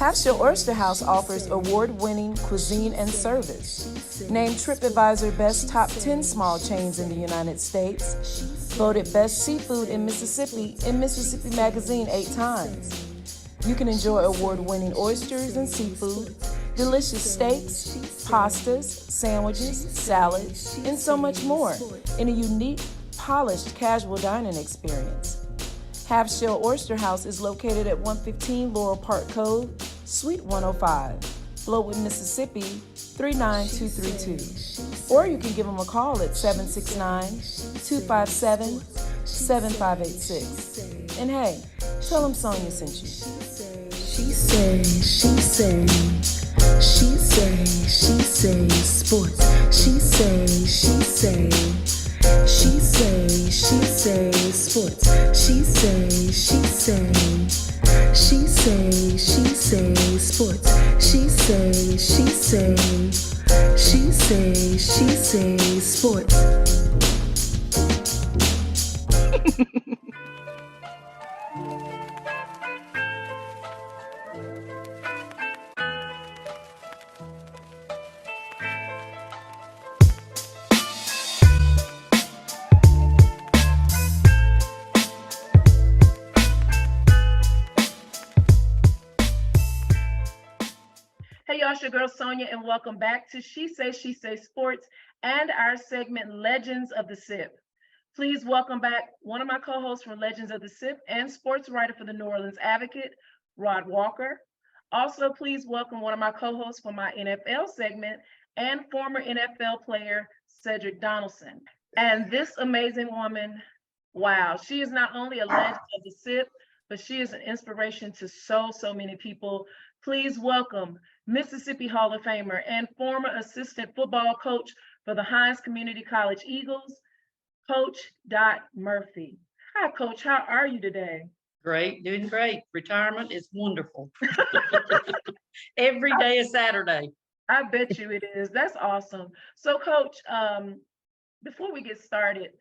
Half-Shell Oyster House offers award-winning cuisine and service. Named TripAdvisor Best Top 10 Small Chains in the United States. Voted Best Seafood in Mississippi Magazine 8 times. You can enjoy award-winning oysters and seafood, delicious steaks, pastas, sandwiches, salads, and so much more in a unique, polished, casual dining experience. Half-Shell Oyster House is located at 115 Laurel Park Cove, Suite 105, Flowood, Mississippi 39232. Or you can give them a call at 769-257-7586. And hey, tell them Sonia sent you. She say sports. She say sports. She say sports. She say sports. Hey y'all, it's your girl Sonia, and welcome back to She Say Sports and our segment Legends of the Sipp. Please welcome back one of my co-hosts from Legends of the Sipp and Sportswriter for the New Orleans Advocate, Rod Walker. Also, please welcome one of my co-hosts for my NFL segment and former NFL player, Cedric Donaldson. And this amazing woman, wow, she is not only a legend of the Sipp, but she is an inspiration to so many people. Please welcome Mississippi Hall of Famer and former assistant football coach for the Hinds Community College Eagles, Coach Dot Murphy. Hi, Coach. How are you today? Great, doing great. Retirement is wonderful. Every day is Saturday. I bet you it is. That's awesome. So, Coach, before we get started,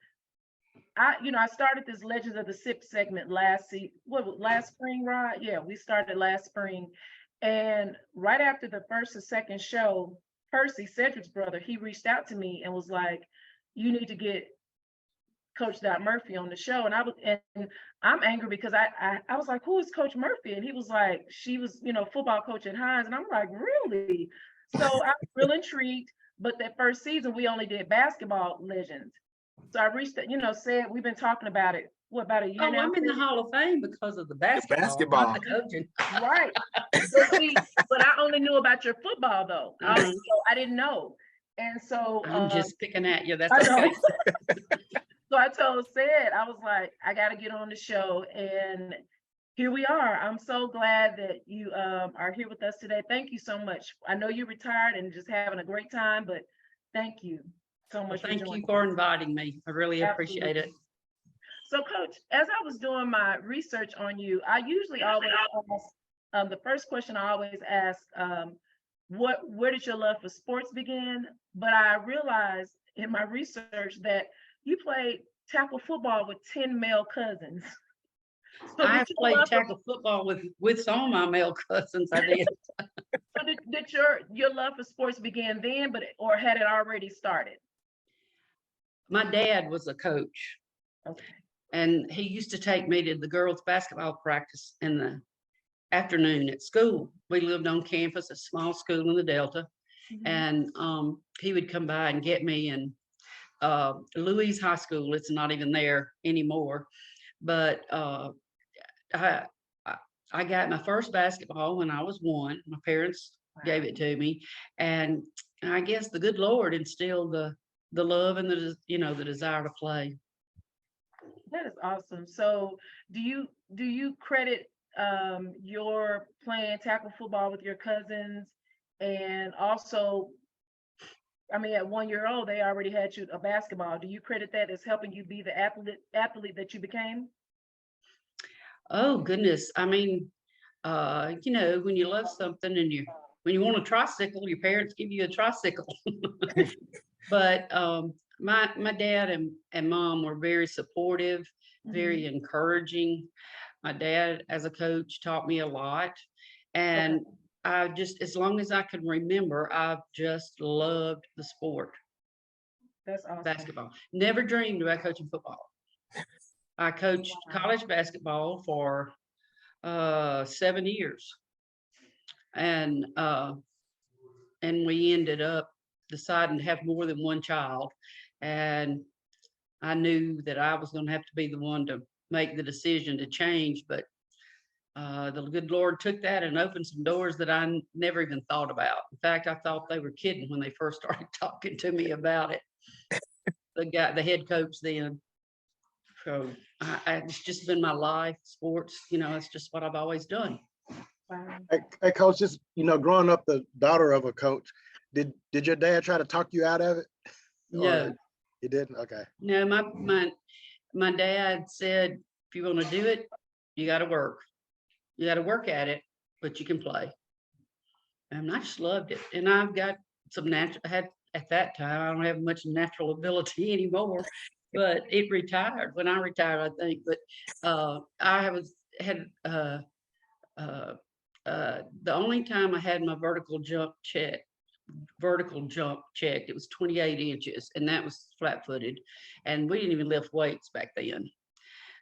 I started this Legends of the Sipp segment last spring, Rod? Yeah, we started last spring. And right after the first or second show, Percy, Cedric's brother, he reached out to me and was like, you need to get Coach Dot Murphy on the show. And I'm angry because I was like, who is Coach Murphy? And he was like, she was, football coach at Hinds. And I'm like, really? So I was real intrigued. But that first season, we only did basketball legends. So I reached out, said, we've been talking about it. What, about a year now? I'm in the Hall of Fame because of the basketball. Not the coaching. Right. But I only knew about your football, though. So I didn't know. And so I'm just picking at you. That's okay. okay. So I told Sid, I was like, I got to get on the show. And here we are. I'm so glad that you are here with us today. Thank you so much. I know you're retired and just having a great time, but thank you so much. Thank you for inviting me. I really appreciate it. So, Coach, as I was doing my research on you, I usually always ask, the first question I always ask, where did your love for sports begin? But I realized in my research that you played tackle football with 10 male cousins. So I played tackle football with some of my male cousins. I did. So did your love for sports begin then, or had it already started? My dad was a coach. Okay. And he used to take me to the girls' basketball practice in the afternoon at school. We lived on campus, a small school in the Delta. Mm-hmm. And he would come by and get me in Louise High School. It's not even there anymore. But I got my first basketball when I was 1. My parents gave it to me. And I guess the good Lord instilled the love and the desire to play. That is awesome. So do you credit your playing tackle football with your cousins, and also, I mean, at 1 year old, they already had you a basketball. Do you credit that as helping you be the athlete that you became? Oh, goodness. I mean, when you love something and when you want a tricycle, your parents give you a tricycle. But my dad and mom were very supportive, very encouraging. My dad, as a coach, taught me a lot. And I just, as long as I can remember, I've just loved the sport, That's awesome. basketball. Never dreamed about coaching football. I coached college basketball for 7 years, and we ended up deciding to have more than one child, and I knew that I was going to have to be the one to make the decision to change, but the good Lord took that and opened some doors that I never even thought about. In fact, I thought they were kidding when they first started talking to me about it. The head coach then. So it's just been my life, sports, it's just what I've always done. Wow. Hey, Coach, just, growing up the daughter of a coach, did your dad try to talk you out of it? No, Or he didn't? Okay. no, my dad said, if you want to do it, you got to work. You got to work at it, but you can play. And I just loved it. And I've got some natural, at that time, I don't have much natural ability anymore, but it retired when I retired, I think. But the only time I had my vertical jump checked, it was 28 inches, and that was flat-footed, and we didn't even lift weights back then.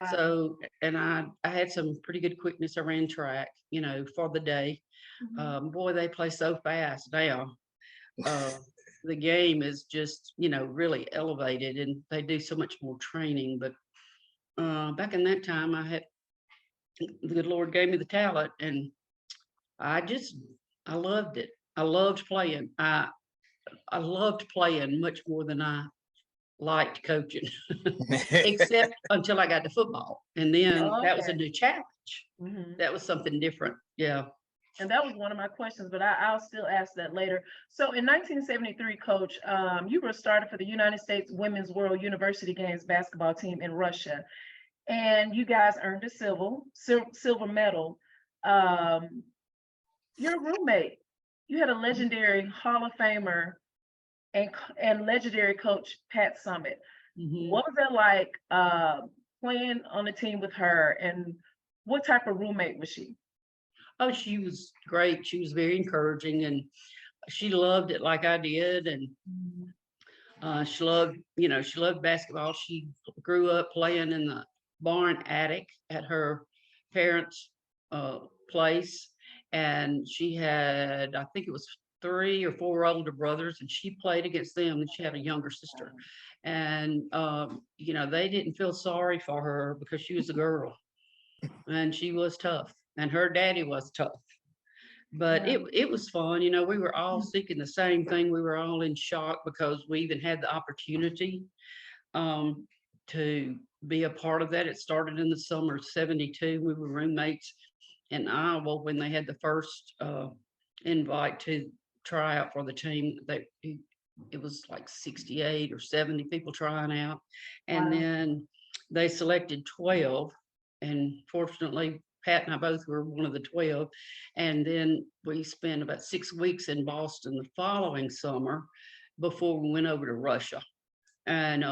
Wow. So, and I had some pretty good quickness. I ran track, for the day. Boy, they play so fast now. The game is just, really elevated, and they do so much more training. But back in that time, the good Lord gave me the talent, and I loved it. I loved playing. I loved playing much more than I liked coaching, except until I got to football. And then that was a new challenge. That was something different. Yeah. And that was one of my questions, but I'll still ask that later. So in 1973, Coach, you were a starter for the United States Women's World University Games basketball team in Russia, and you guys earned a silver medal. Your roommate, you had a legendary Hall of Famer and legendary coach, Pat Summitt. What was it like playing on the team with her, and what type of roommate was she? Oh, she was great. She was very encouraging, and she loved it like I did. And she loved basketball. She grew up playing in the barn attic at her parents' place. And she had, I think it was 3 or 4 older brothers, and she played against them, and she had a younger sister. And, they didn't feel sorry for her because she was a girl, and she was tough, and her daddy was tough. But it was fun. We were all seeking the same thing. We were all in shock because we even had the opportunity to be a part of that. It started in the summer of '72. We were roommates in Iowa when they had the first invite to try out for the team. It was like 68 or 70 people trying out. And then they selected 12. And fortunately, Pat and I both were one of the 12. And then we spent about 6 weeks in Boston the following summer before we went over to Russia. And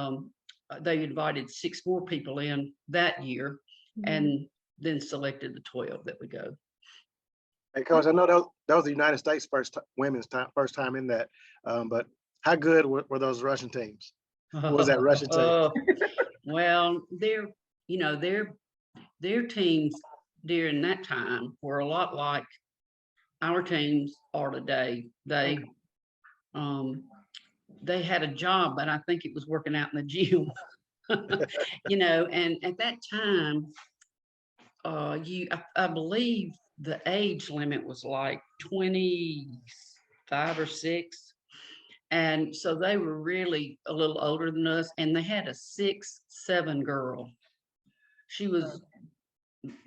they invited 6 more people in that year, and then selected the 12 that would go. Hey, Coach, I know that was the United States women's first time in that, but how good were those Russian teams? What was that Russian team? Well, their teams during that time were a lot like our teams are today. They had a job, but I think it was working out in the gym. And at that time, I believe the age limit was like 25 or 6. And so they were really a little older than us, and they had a 6'7" girl.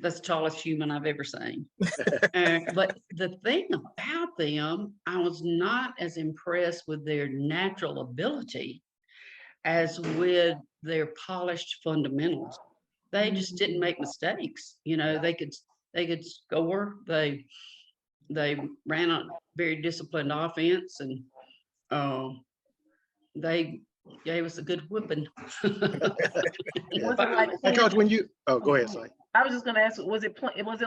That's the tallest human I've ever seen. But the thing about them, I was not as impressed with their natural ability as with their polished fundamentals. They just didn't make mistakes. They could score. They ran a very disciplined offense, and they gave us a good whipping. Hey, Coach, go ahead, sorry. I was just gonna ask, was it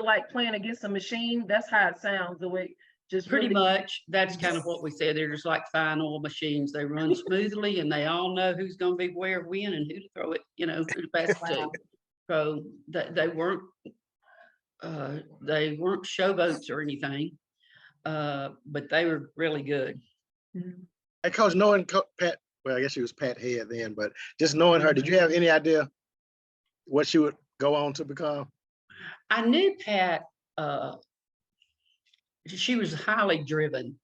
like playing against a machine? That's how it sounds, the way just Pretty really. much, that's kind of what we said. They're just like fine oil machines. They run smoothly and they all know who's gonna be where, when, and who to throw it, who to pass it to. Wow. So they weren't showboats or anything, but they were really good. Mhm. Hey, Coach, knowing Pat, well, I guess she was Pat Head then, but just knowing her, did you have any idea what she would go on to become? I knew Pat, she was highly driven,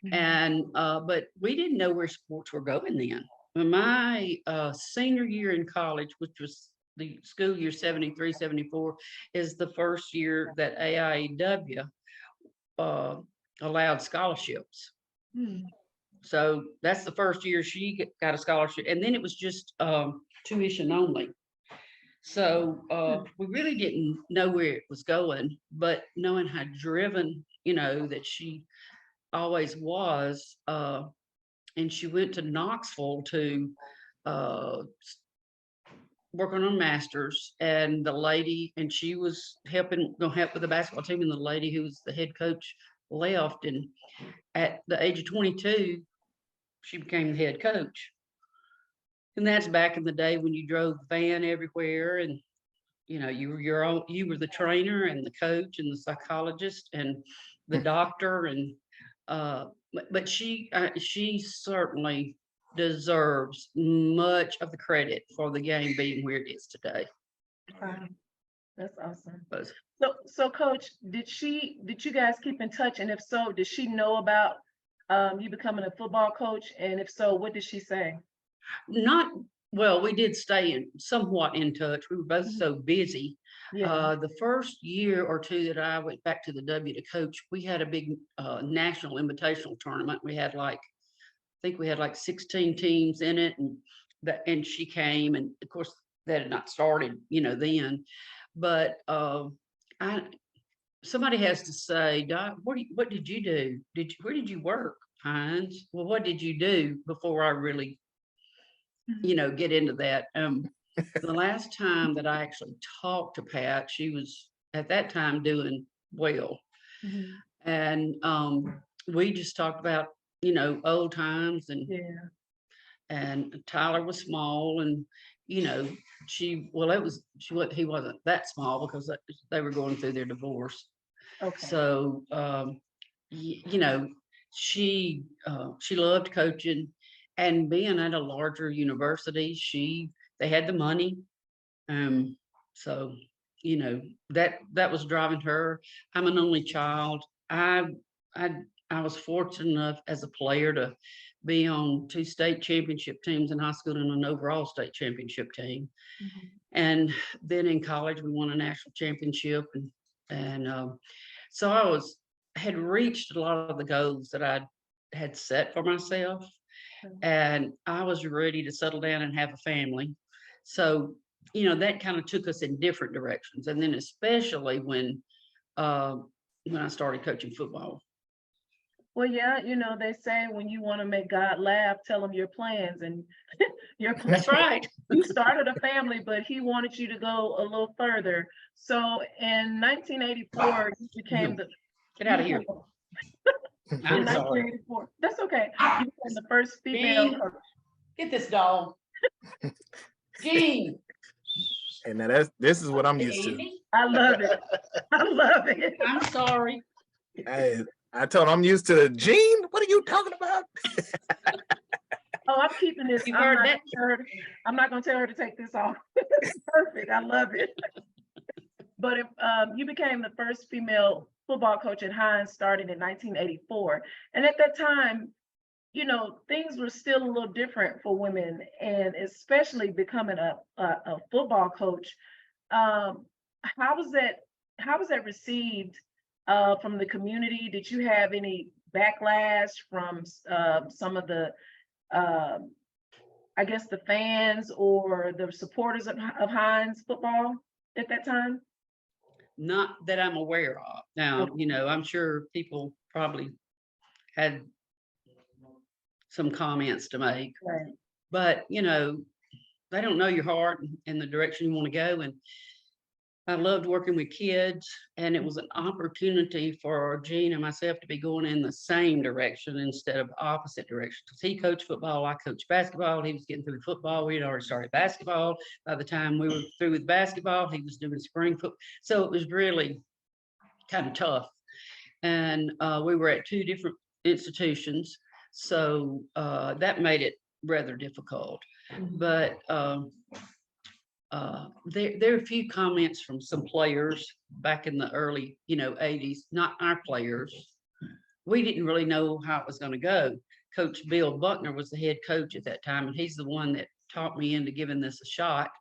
Mhm. and but we didn't know where sports were going then. My senior year in college, which was the school year 73, 74, is the first year that AIAW allowed scholarships. Hmm. So that's the first year she got a scholarship, and then it was just tuition only. So we really didn't know where it was going, but knowing how driven, that she always was, and she went to Knoxville to work on her master's, and she was gonna help with the basketball team, and the lady who was the head coach left, and at the age of 22, she became the head coach. And that's back in the day when you drove the van everywhere, and you were you were the trainer and the coach and the psychologist and the doctor, and but she certainly deserves much of the credit for the game being where it is today. Wow. That's awesome. But So Coach, did you guys keep in touch? And if so, did she know about you becoming a football coach? And if so, what did she say? not well, we did stay somewhat in touch. We were both Mhm. so busy. Yeah. The first year or two that I went back to the W to coach, we had a big national invitational tournament. We had I think we had like 16 teams in it, and she came, and of course that had not started, then. But somebody has to say, Doc, what did you do? Where did you work, Hinds? Well, what did you do before I really, get into that? The last time that I actually talked to Pat, she was at that time doing well. Mhm. And we just talked about, old times, Yeah. and Tyler was small, and he wasn't that small because they were going through their divorce. Okay. So she loved coaching, and being at a larger university, they had the money. So that was driving her. I'm an only child. I I was fortunate enough as a player to be on 2 state championship teams in high school and an overall state championship team. Mhm. And then in college, we won a national championship, and so had reached a lot of the goals that I had set for myself, Okay. and I was ready to settle down and have a family. So that kind of took us in different directions, and then especially when I started coaching football. Well, yeah, they say when you want to make God laugh, tell him your plans, and your plans. That's right. You started a family, but he wanted you to go a little further. So in 1984, you became the. Get out of here. In I'm sorry. 1984, that's okay. You became the first female Gene, coach. get this dog. Gene. And now this is what I'm used to. I love it. I love it. I'm sorry. I told him I'm used to Gene. What are you talking about? Oh, I'm keeping this. You heard that? I'm not going to tell her to take this off. It's perfect. I love it. But if you became the first female football coach at Hinds starting in 1984, and at that time, things were still a little different for women, and especially becoming a football coach. How was that received from the community? Did you have any backlash from some of the, I guess, the fans or the supporters of Hinds football at that time? Not that I'm aware of. Now, I'm sure people probably had some comments to make, Right. but they don't know your heart and the direction you want to go. And I loved working with kids, and it was an opportunity for Gene and myself to be going in the same direction instead of opposite direction. Because he coached football, I coached basketball. He was getting through football. We had already started basketball. By the time we were through with basketball, he was doing spring football. So it was really kind of tough. And we were at two different institutions. So that made it rather difficult. But there are a few comments from some players back in the early, 80s, not our players. We didn't really know how it was going to go. Coach Bill Buckner was the head coach at that time, and he's the one that talked me into giving this a shot.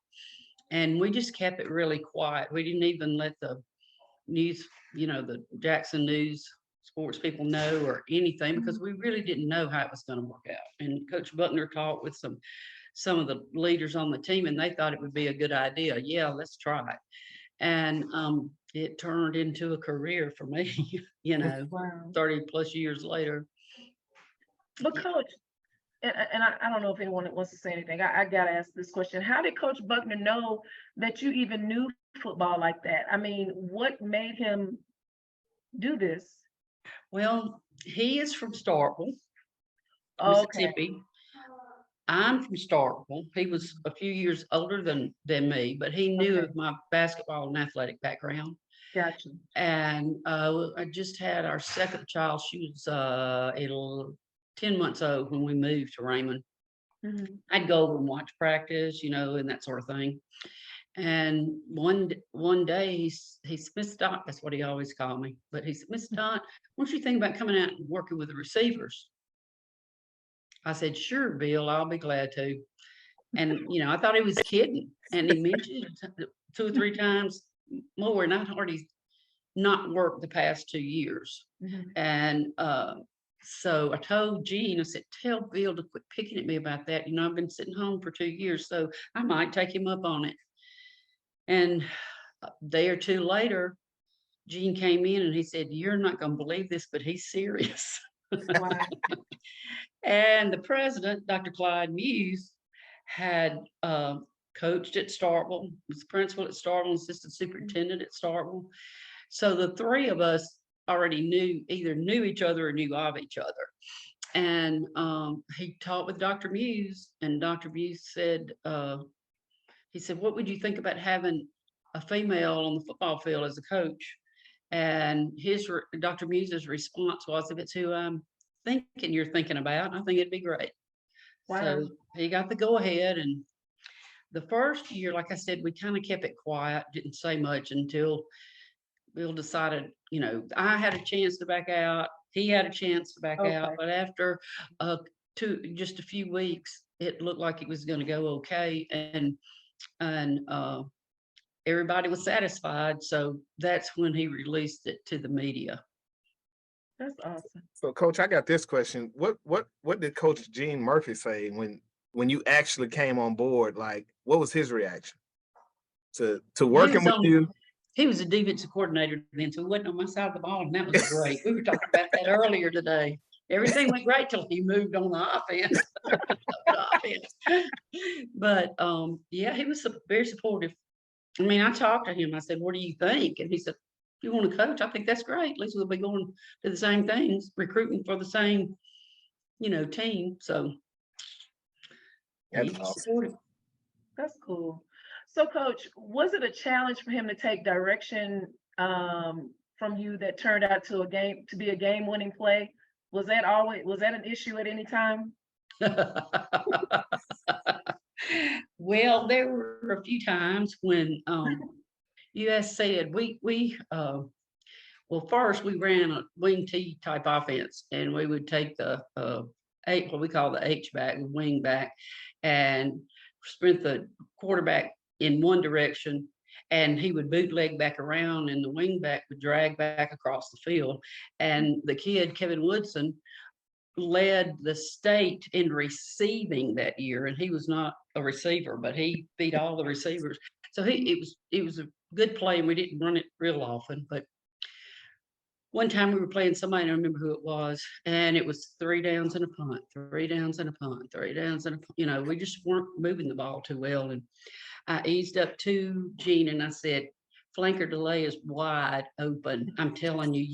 And we just kept it really quiet. We didn't even let the news, the Jackson News sports people know or anything, because we really didn't know how it was going to work out. And Coach Buckner talked with some of the leaders on the team, and they thought it would be a good idea. Yeah, let's try it. And it turned into a career for me, Wow. 30 plus years later. But Coach, and I don't know if anyone wants to say anything. I gotta ask this question. How did Coach Buckner know that you even knew football like that? I mean, what made him do this? Well, he is from Starkville, Okay. Mississippi. I'm from Starkville. He was a few years older than me, but he knew Okay. of my basketball and athletic background. Gotcha. And I just had our second child. She was 10 months old when we moved to Raymond. Mhm. I'd go over and watch practice, and that sort of thing. And one day he's Miss Dot, that's what he always called me. But he said, Miss Dot, what do you think about coming out and working with the receivers? I said, sure, Bill, I'll be glad to. And, I thought he was kidding. And he mentioned it 2 or 3 times more, and I'd already not worked the past 2 years. Mhm. And so I told Gene, I said, tell Bill to quit picking at me about that. I've been sitting home for 2 years, so I might take him up on it. And a day or two later, Gene came in and he said, you're not going to believe this, but he's serious. Wow. And the president, Dr. Clyde Muse, had coached at Starkville, was principal at Starkville, assistant superintendent at Starkville. So the three of us already either knew each other or knew of each other. And he talked with Dr. Muse, and Dr. Muse said, he said, what would you think about having a female on the football field as a coach? And Dr. Muse's response was, if it's who I'm thinking you're thinking about, I think it'd be great. Wow. So he got the go ahead. And the first year, like I said, we kind of kept it quiet, didn't say much until Bill decided, I had a chance to back out. He had a chance to back out. Okay. But after just a few weeks, it looked like it was going to go okay. And everybody was satisfied. So that's when he released it to the media. That's awesome. So, Coach, I got this question. What did Coach Gene Murphy say when you actually came on board? Like, what was his reaction to working with you? He was a defensive coordinator then, so he wasn't on my side of the ball, and that was great. We were talking about that earlier today. Everything went great till he moved on the offense. But yeah, he was very supportive. I mean, I talked to him. I said, "What do you think?" And he said, "You want to coach? I think that's great. At least we'll be going to the same things, recruiting for the same, team." So That's he was awesome. supportive. That's cool. So, Coach, was it a challenge for him to take direction from you that turned out to be a game-winning play? Was that an issue at any time? Well, there were a few times when US said well, first we ran a wing T type offense, and we would take the what we call the H back, wing back, and sprint the quarterback in one direction, and he would bootleg back around, and the wing back would drag back across the field. And the kid, Kevin Woodson, led the state in receiving that year, and he was not a receiver, but he beat all the receivers. So it was a good play, and we didn't run it real often. But one time we were playing somebody, I don't remember who it was, and it was 3 downs and a punt, 3 downs and a punt, 3 downs and a punt. We just weren't moving the ball too well. And I eased up to Gene and I said, flanker delay is wide open. I'm telling you,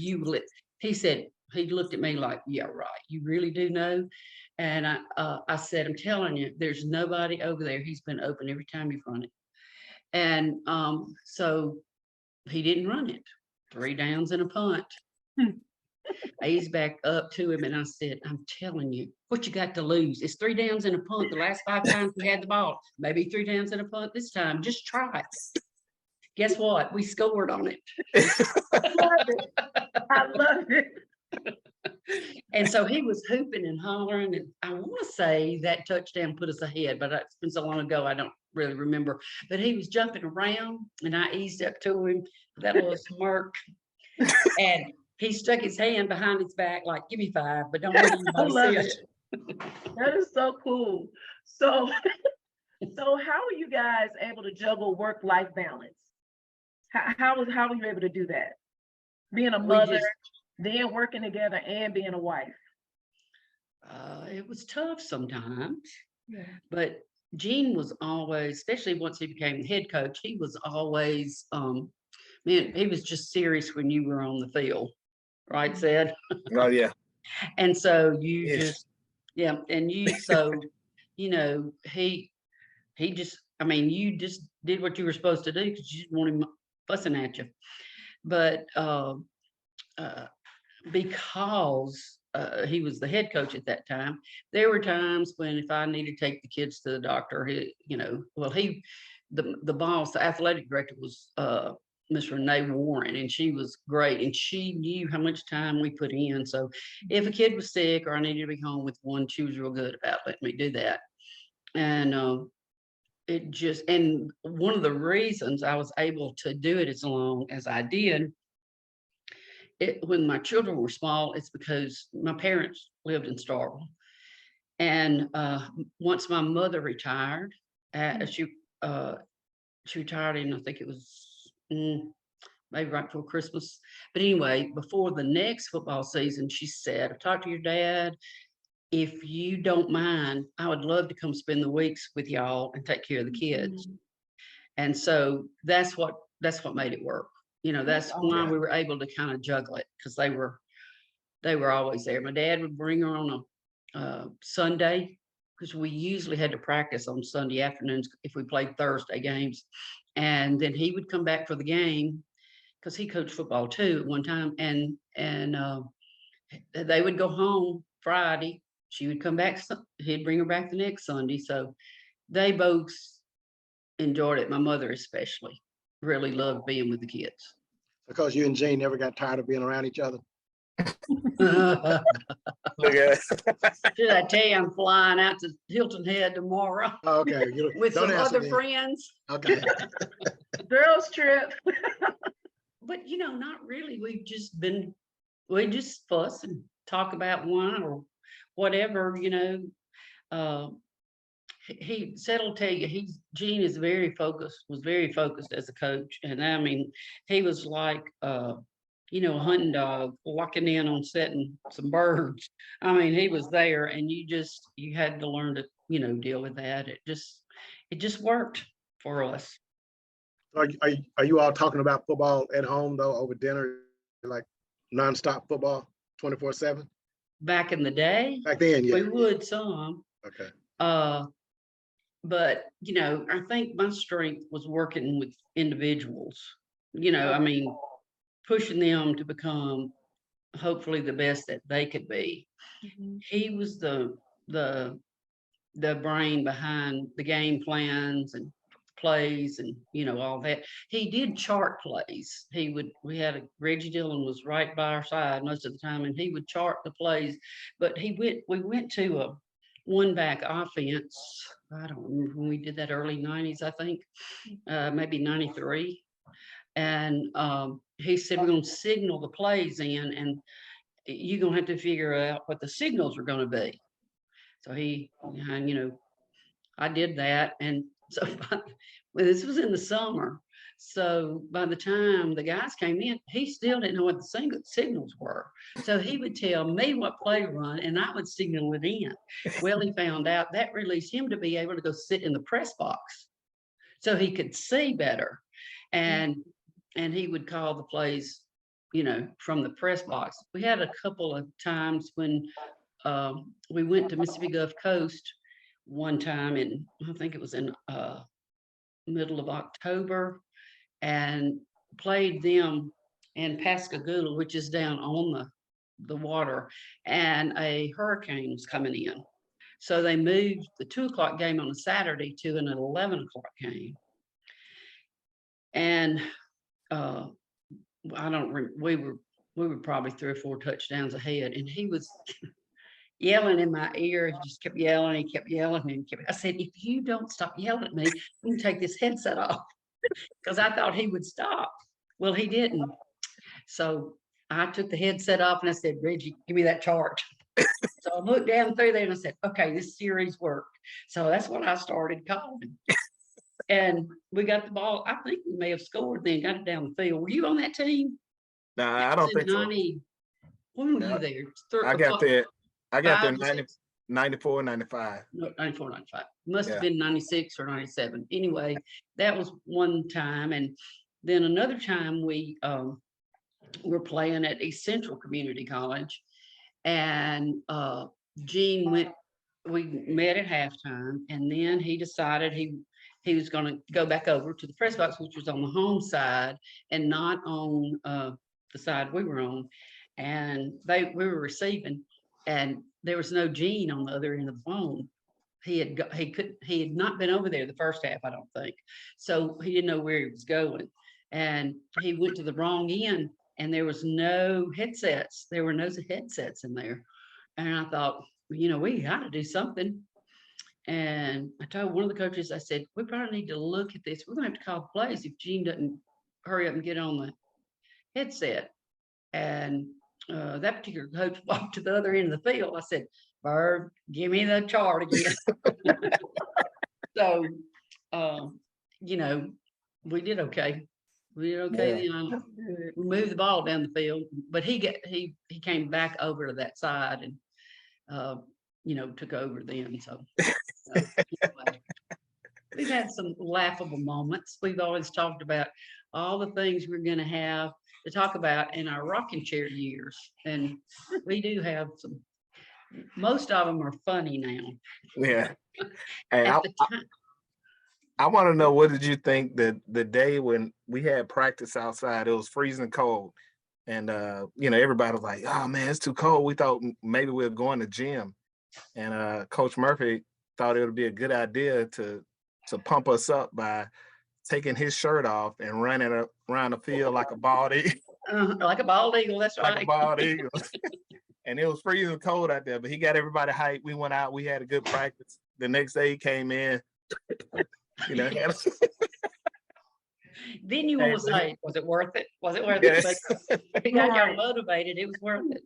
he said, he looked at me like, yeah, right. You really do know? And I said, I'm telling you, there's nobody over there. He's been open every time you've run it. And so he didn't run it. 3 downs and a punt. I eased back up to him and I said, I'm telling you, what you got to lose? It's 3 downs and a punt. The last 5 times we had the ball, maybe 3 downs and a punt this time. Just try it. Guess what? We scored on it. I love it. I love it. And so he was hooping and hollering, and I want to say that touchdown put us ahead, but it's been so long ago, I don't really remember. But he was jumping around, and I eased up to him, that little smirk, and he stuck his hand behind his back like, give me 5, but don't let anybody see it. That is so cool. So how are you guys able to juggle work-life balance? How were you able to do that? Being a mother, then working together and being a wife. It was tough sometimes, Yeah. but Gene was always, especially once he became the head coach, he was always, man, he was just serious when you were on the field, right, Sid? Oh yeah. And so you Yes. just, yeah, and you, so, you know, he just, I mean, you just did what you were supposed to do because you didn't want him fussing at you. But because he was the head coach at that time, there were times when if I needed to take the kids to the doctor, the boss, the athletic director was Miss Renee Warren, and she was great, and she knew how much time we put in. So if a kid was sick or I needed to be home with one, she was real good about letting me do that. And and one of the reasons I was able to do it as long as I did, when my children were small, it's because my parents lived in Starkville. And once my mother retired, she retired in, I think it was maybe right before Christmas. But anyway, before the next football season, she said, I talked to your dad. If you don't mind, I would love to come spend the weeks with y'all and take care of the kids. And so that's what made it work. You know, that's why we were able to kind of juggle it, because they were always there. My dad would bring her on a Sunday, because we usually had to practice on Sunday afternoons if we played Thursday games. And then he would come back for the game, because he coached football too at one time. And they would go home Friday. She would come back. He'd bring her back the next Sunday. So they both enjoyed it. My mother especially really loved being with the kids. Because you and Gene never got tired of being around each other. Look at Should I tell you I'm flying out to Hilton Head tomorrow Oh, okay. with Don't some answer other then. friends? Okay. Girls trip. But you know, not really. We just fuss and talk about one or whatever, you know. Said will tell you, Gene is was very focused as a coach. And I mean, he was like, you know, a hunting dog walking in on setting some birds. I mean, he was there, and you had to learn to, you know, deal with that. It just worked for us. Are you all talking about football at home though, over dinner, like nonstop football, 24/7? Back in the day, Back then, yeah. we would some. Okay. But you know, I think my strength was working with individuals. You know, I mean, pushing them to become hopefully the best that they could be. He was the brain behind the game plans and plays and, you know, all that. He did chart plays. We had Reggie Dillon was right by our side most of the time, and he would chart the plays. But we went to a one back offense. I don't remember when we did that, early 90s, I think, maybe 93. And he said, we're going to signal the plays in, and you're going to have to figure out what the signals are going to be. So you know, I did that. And so this was in the summer. So by the time the guys came in, he still didn't know what the signals were. So he would tell me what play to run, and I would signal it in. Well, he found out that released him to be able to go sit in the press box so he could see better. And and he would call the plays, you know, from the press box. We had a couple of times when we went to Mississippi Gulf Coast one time, and I think it was in middle of October, and played them in Pascagoula, which is down on the water, and a hurricane was coming in. So they moved the 2 o'clock game on a Saturday to an 11 o'clock game. And we were probably 3 or 4 touchdowns ahead, and he was yelling in my ear. He just kept yelling. He kept yelling and kept. I said, if you don't stop yelling at me, I'm gonna take this headset off, because I thought he would stop. Well, he didn't. So I took the headset off and I said, Reggie, give me that chart. So I looked down through there and I said, okay, this series worked. So that's what I started calling. And we got the ball. I think we may have scored then, got it down the field. Were you on that team? Nah, I don't think so. When were No, you there? I got there. I got there 5, 94, 95. No, 94, 95. Must have Yeah. been 96 or 97. Anyway, that was one time. And then another time we were playing at East Central Community College, and Gene we met at halftime, and then he decided he was going to go back over to the press box, which was on the home side and not on the side we were on. And we were receiving, and there was no Gene on the other end of the phone. He had not been over there the first half, I don't think. So he didn't know where he was going. And he went to the wrong end, and there was no headsets. There were no headsets in there. And I thought, you know, we got to do something. And I told one of the coaches, I said, we probably need to look at this. We're going to have to call the plays if Gene doesn't hurry up and get on the headset. And that particular coach walked to the other end of the field. I said, Bird, give me the chart again. So, you know, we did okay. We did okay. Yeah. We moved the ball down the field, but he came back over to that side and, you know, took over then. So anyway, we've had some laughable moments. We've always talked about all the things we're going to have to talk about in our rocking chair years. And we do have some, most of them are funny now. Yeah. Hey, At the time, I want to know, what did you think that the day when we had practice outside, it was freezing cold, and you know, everybody was like, oh man, it's too cold. We thought maybe we were going to gym, and Coach Murphy thought it would be a good idea to pump us up by taking his shirt off and running around the field like a bald eagle. like a bald eagle, that's right. Like a bald eagle. And it was freezing cold out there, but he got everybody hyped. We went out, we had a good practice. The next day he came in, you know. Then you want to say, was it worth it? Was it worth Yes. it? But he got y'all motivated. It was worth it.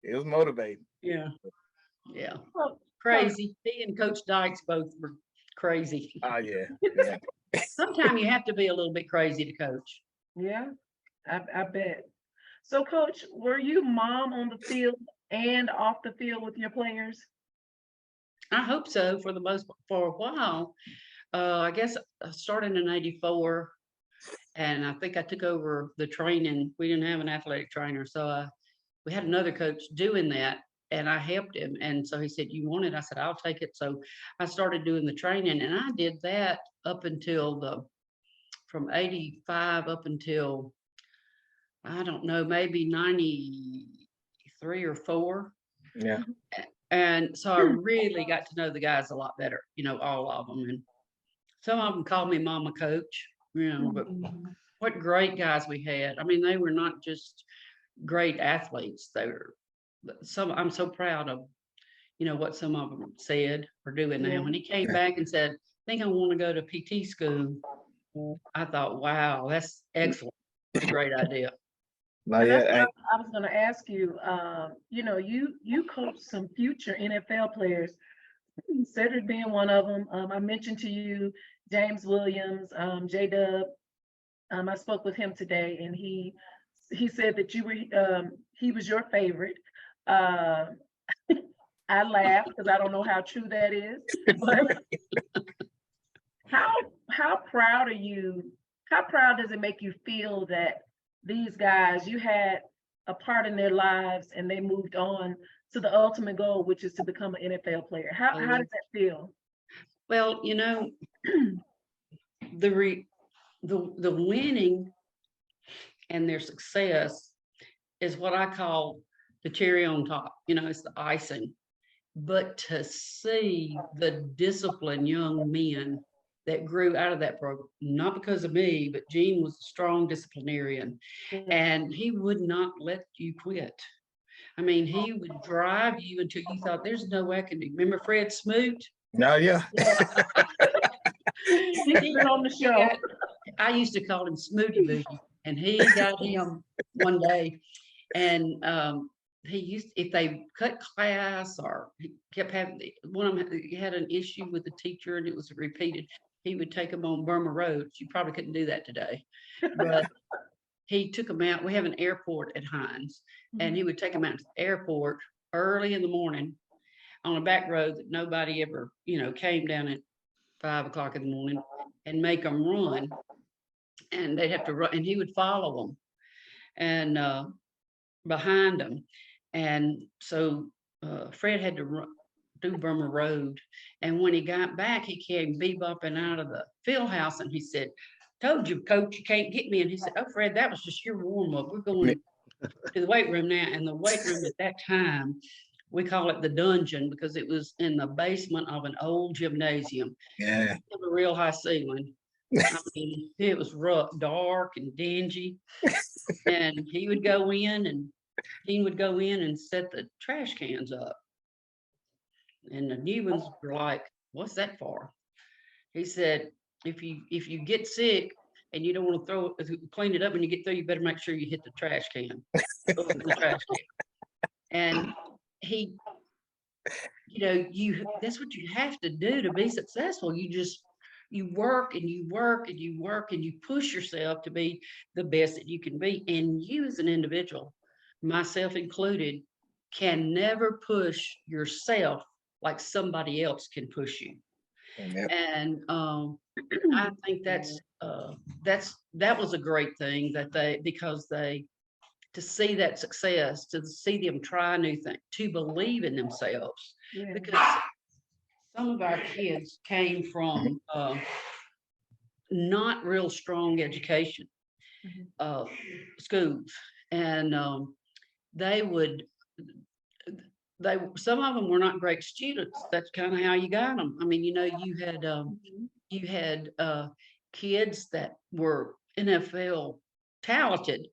It was motivating. Yeah. Yeah. Well, Crazy. He and Coach Dykes both were crazy. Oh yeah. Yeah. Sometimes you have to be a little bit crazy to coach. yeah, I bet. So, Coach, were you mom on the field and off the field with your players? I hope so for a while. I guess I started in '84, and I think I took over the training. We didn't have an athletic trainer, so we had another coach doing that, and I helped him. And so he said, you want it? I said, I'll take it. So I started doing the training, and I did that up until from '85 up until, I don't know, maybe '93 or '94. Yeah. And so I really got to know the guys a lot better, you know, all of them. And some of them called me Mama Coach, you know, but what great guys we had. I mean, they were not just great athletes. They were I'm so proud of, you know, what some of them said or doing now. When he came back and said, I think I want to go to PT school, I thought, wow, that's excellent. That's a great idea. No, And that's yeah. what I was going to ask you. You know, you coach some future NFL players, Cedric being one of them. I mentioned to you James Williams, J-Dub. I spoke with him today, and he said that you were he was your favorite. I laughed because I don't know how true that is. But how proud are you how proud does it make you feel that these guys, you had a part in their lives and they moved on to the ultimate goal, which is to become an NFL player? How does that feel? Well, you know, the winning and their success is what I call the cherry on top. You know, it's the icing. But to see the disciplined young men that grew out of that program, not because of me, but Gene was a strong disciplinarian, and he would not let you quit. I mean, he would drive you until you thought, there's no way I can do. Remember Fred Smoot? No, yeah. He's been on the show. I used to call him Smooty Booty, and he got him one day, and he used, if they cut class or he kept having, one of them he had an issue with the teacher and it was repeated, he would take them on Burma Road. You probably couldn't do that today, but he took them out. We have an airport at Hinds, and he would take them out to the airport early in the morning on a back road that nobody ever, you know, came down at 5 o'clock in the morning, and make them run, and they'd have to run, and he would follow them and behind them. And so Fred had to do Burma Road, and when he got back, he came bebopping out of the field house, and he said, "Told you, coach, you can't get me." And he said, "Oh, Fred, that was just your warm up. We're going to the weight room now." And the weight room at that time, we call it the dungeon because it was in the basement of an old gymnasium. Yeah. It had a real high ceiling. I mean, it was rough, dark and dingy. And he would go in, and Dean would go in and set the trash cans up. And the new ones were like, "What's that for?" He said, if you get sick and you don't want to clean it up when you get through, you better make sure you hit the trash can. The trash can. And he, you know, that's what you have to do to be successful. You work and you work and you work and you push yourself to be the best that you can be. And you as an individual, myself included, can never push yourself like somebody else can push you. Yep. And I think that was a great thing that to see that success, to see them try new things, to believe in themselves. Yeah. Because some of our kids came from not real strong education schools, and some of them were not great students. That's kind of how you got them. I mean, you know, you had kids that were NFL talented.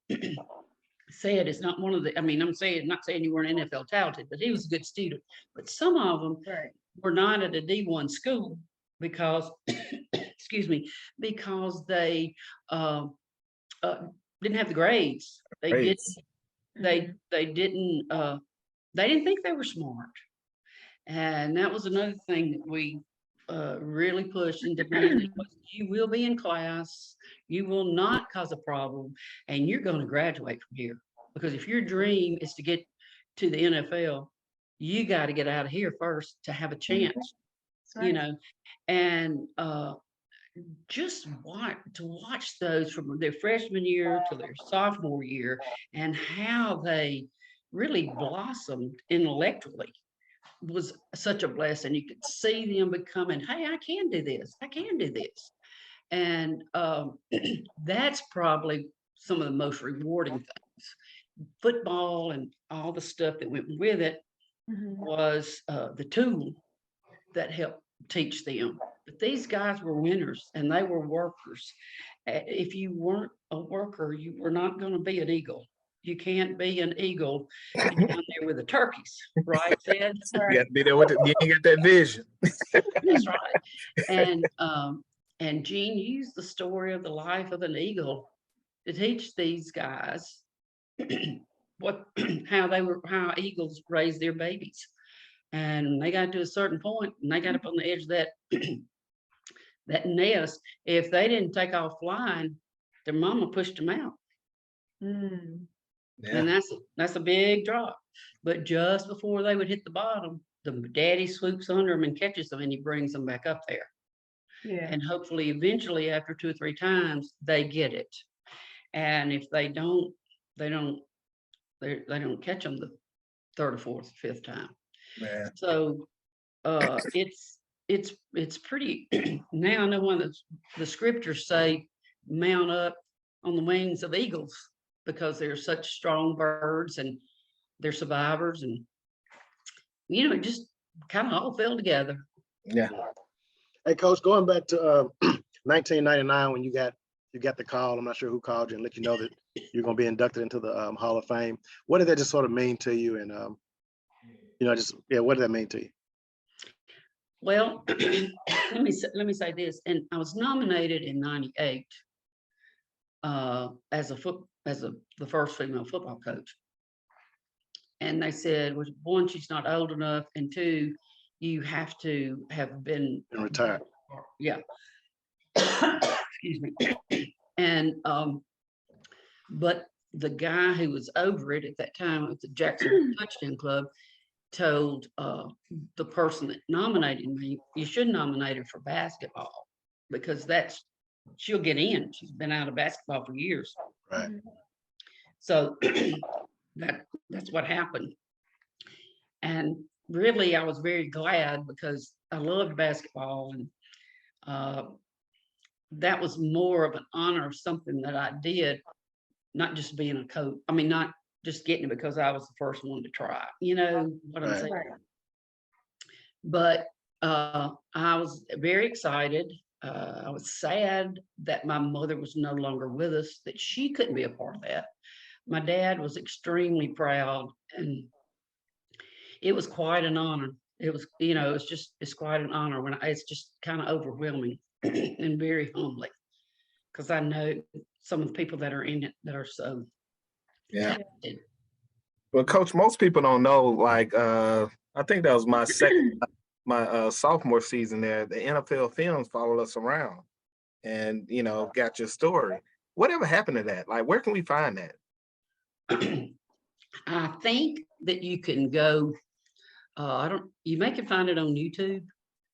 Said it's not one of the, I mean, not saying you weren't NFL talented, but he was a good student. But some of them were not at a D1 school because, excuse me, because they didn't have the grades. They didn't think they were smart. And that was another thing that we really pushed and demanded. You will be in class, you will not cause a problem, and you're going to graduate from here. Because if your dream is to get to the NFL, you got to get out of here first to have a chance. You know, and just watch those from their freshman year to their sophomore year, and how they really blossomed intellectually was such a blessing. You could see them becoming, "Hey, I can do this. I can do this." And that's probably some of the most rewarding things. Football and all the stuff that went with it was the tool that helped teach them. But these guys were winners and they were workers. If you weren't a worker, you were not going to be an Eagle. You can't be an Eagle down there with the turkeys, right, Ted? You got to be there with you ain't got that vision. That's right. And Gene used the story of the life of an Eagle to teach these guys how Eagles raise their babies. And they got to a certain point and they got up on the edge of that nest. If they didn't take off flying, their mama pushed them out. Yeah. And that's a big drop. But just before they would hit the bottom, the daddy swoops under them and catches them, and he brings them back up there. Yeah. And hopefully eventually after 2 or 3 times, they get it. And if they don't catch them the third or fourth, fifth time. Man. So it's pretty now I know one of the scriptures say mount up on the wings of eagles because they're such strong birds and they're survivors, and it just kind of all fell together. Yeah. Hey, Coach, going back to 1999 when you got the call, I'm not sure who called you and let you know that you're going to be inducted into the Hall of Fame. What did that just sort of mean to you? And what did that mean to you? Well, let me say this, and I was nominated in '98 as the first female football coach, and they said, well, one, she's not old enough, and two, you have to have been retired. Yeah. Excuse me. And but the guy who was over it at that time at the Jackson Touchdown Club told the person that nominated me, you should nominate her for basketball because she'll get in. She's been out of basketball for years. Right. So that's what happened. And really, I was very glad because I loved basketball, and that was more of an honor of something that I did, not just being a coach. I mean, not just getting it because I was the first one to try. You know what I'm saying? Right. But I was very excited. I was sad that my mother was no longer with us, that she couldn't be a part of that. My dad was extremely proud, and it was quite an honor. It was, it's quite an honor when it's just kind of overwhelming and very humbling because I know some of the people that are in it that are so. Yeah. Well, Coach, most people don't know, like, I think that was my sophomore season there. The NFL Films followed us around and, got your story. Whatever happened to that? Like, where can we find that? I think that you can go, you may can find it on YouTube,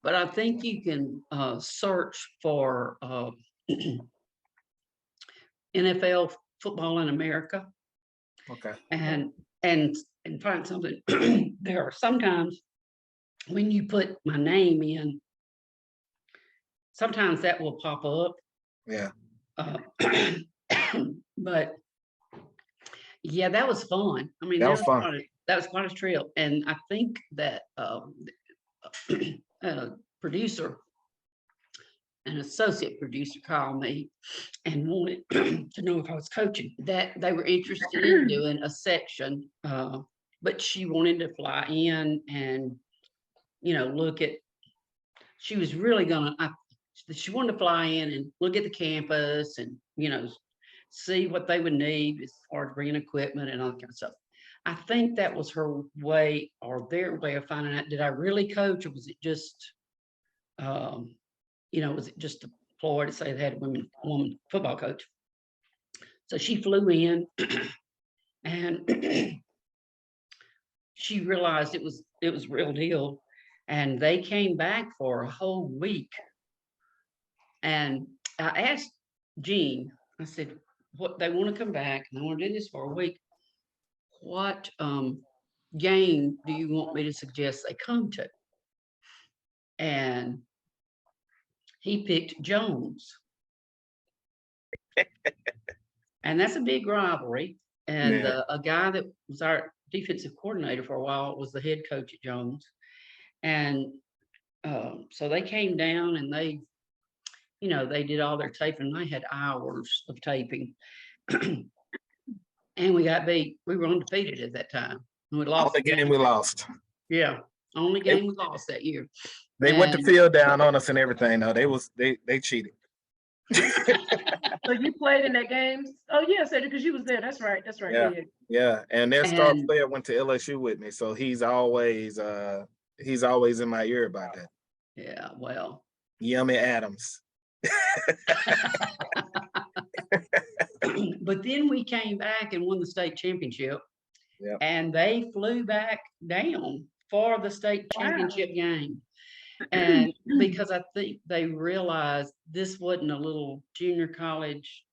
but I think you can search for NFL football in America. Okay. And find something. There are sometimes when you put my name in, sometimes that will pop up. Yeah. But yeah, that was fun. I mean, that was fun. That was quite a trip. And I think that producer, an associate producer called me and wanted to know if I was coaching, that they were interested in doing a section, but she wanted to fly in and, look at, she was really she wanted to fly in and look at the campus and, see what they would need as far as bringing equipment and all that kind of stuff. I think that was her way or their way of finding out, did I really coach or was it just, was it just a ploy to say they had a woman football coach? So she flew in and she realized it was real deal. And they came back for a whole week. And I asked Jean, I said, what they want to come back and they want to do this for a week. What game do you want me to suggest they come to? And he picked Jones. And that's a big rivalry. And a guy that was our defensive coordinator for a while was the head coach at Jones. And so they came down and they did all their taping. They had hours of taping. And we got beat. We were undefeated at that time. And we lost the game we lost. Yeah. Only game we lost that year. They went the field down on us and everything. No, they cheated. So you played in that game? Oh yeah, Cedric, because you was there. That's right. Yeah. Yeah. And their star player went to LSU with me. So he's always in my ear about that. Yeah, well. Yummy Adams. But then we came back and won the state championship. Yep. And they flew back down for the state championship game. And because I think they realized this wasn't a little junior college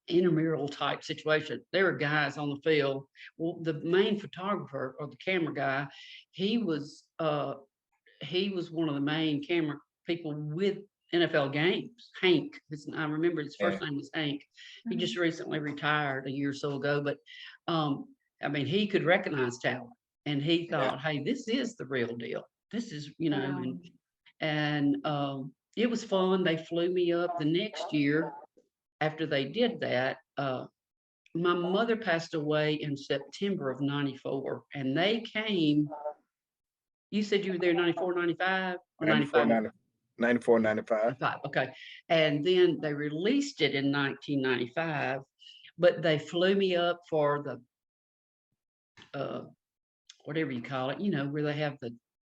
intramural type situation. There were guys on the field. Well, the main photographer or the camera guy, he was one of the main camera people with NFL games. Hank, I remember his first name was Hank. He just recently retired a year or so ago, but I mean, he could recognize talent, and he thought, "Hey, this is the real deal. This is, and it was fun. They flew me up the next year. After they did that, my mother passed away in September of '94, and they came. You said you were there 94, 95, or 94, 95? 94, 95. Okay. And then they released it in 1995, but they flew me up for the whatever you call it, where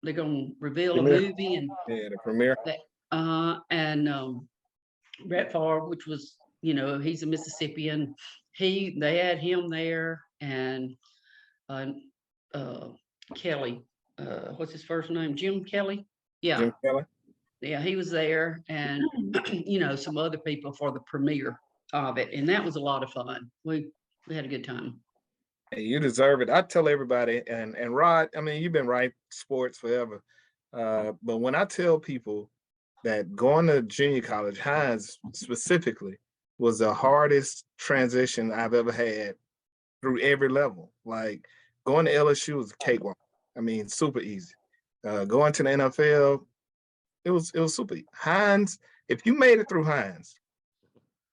they're gonna reveal a Premiere. movie, and Yeah, the premiere. Brett Favre, which was, he's a Mississippian. They had him there, and Kelly, what's his first name? Jim Kelly. Yeah. Jim Kelly. Yeah, he was there, and some other people for the premiere of it, and that was a lot of fun. We had a good time. Hey, you deserve it. I tell everybody, and Rod, I mean, you've been writing sports forever. But when I tell people that going to junior college, Hinds specifically, was the hardest transition I've ever had through every level. Like going to LSU was a cakewalk. I mean, super easy. Going to the NFL, it was super easy. Hinds, if you made it through Hinds,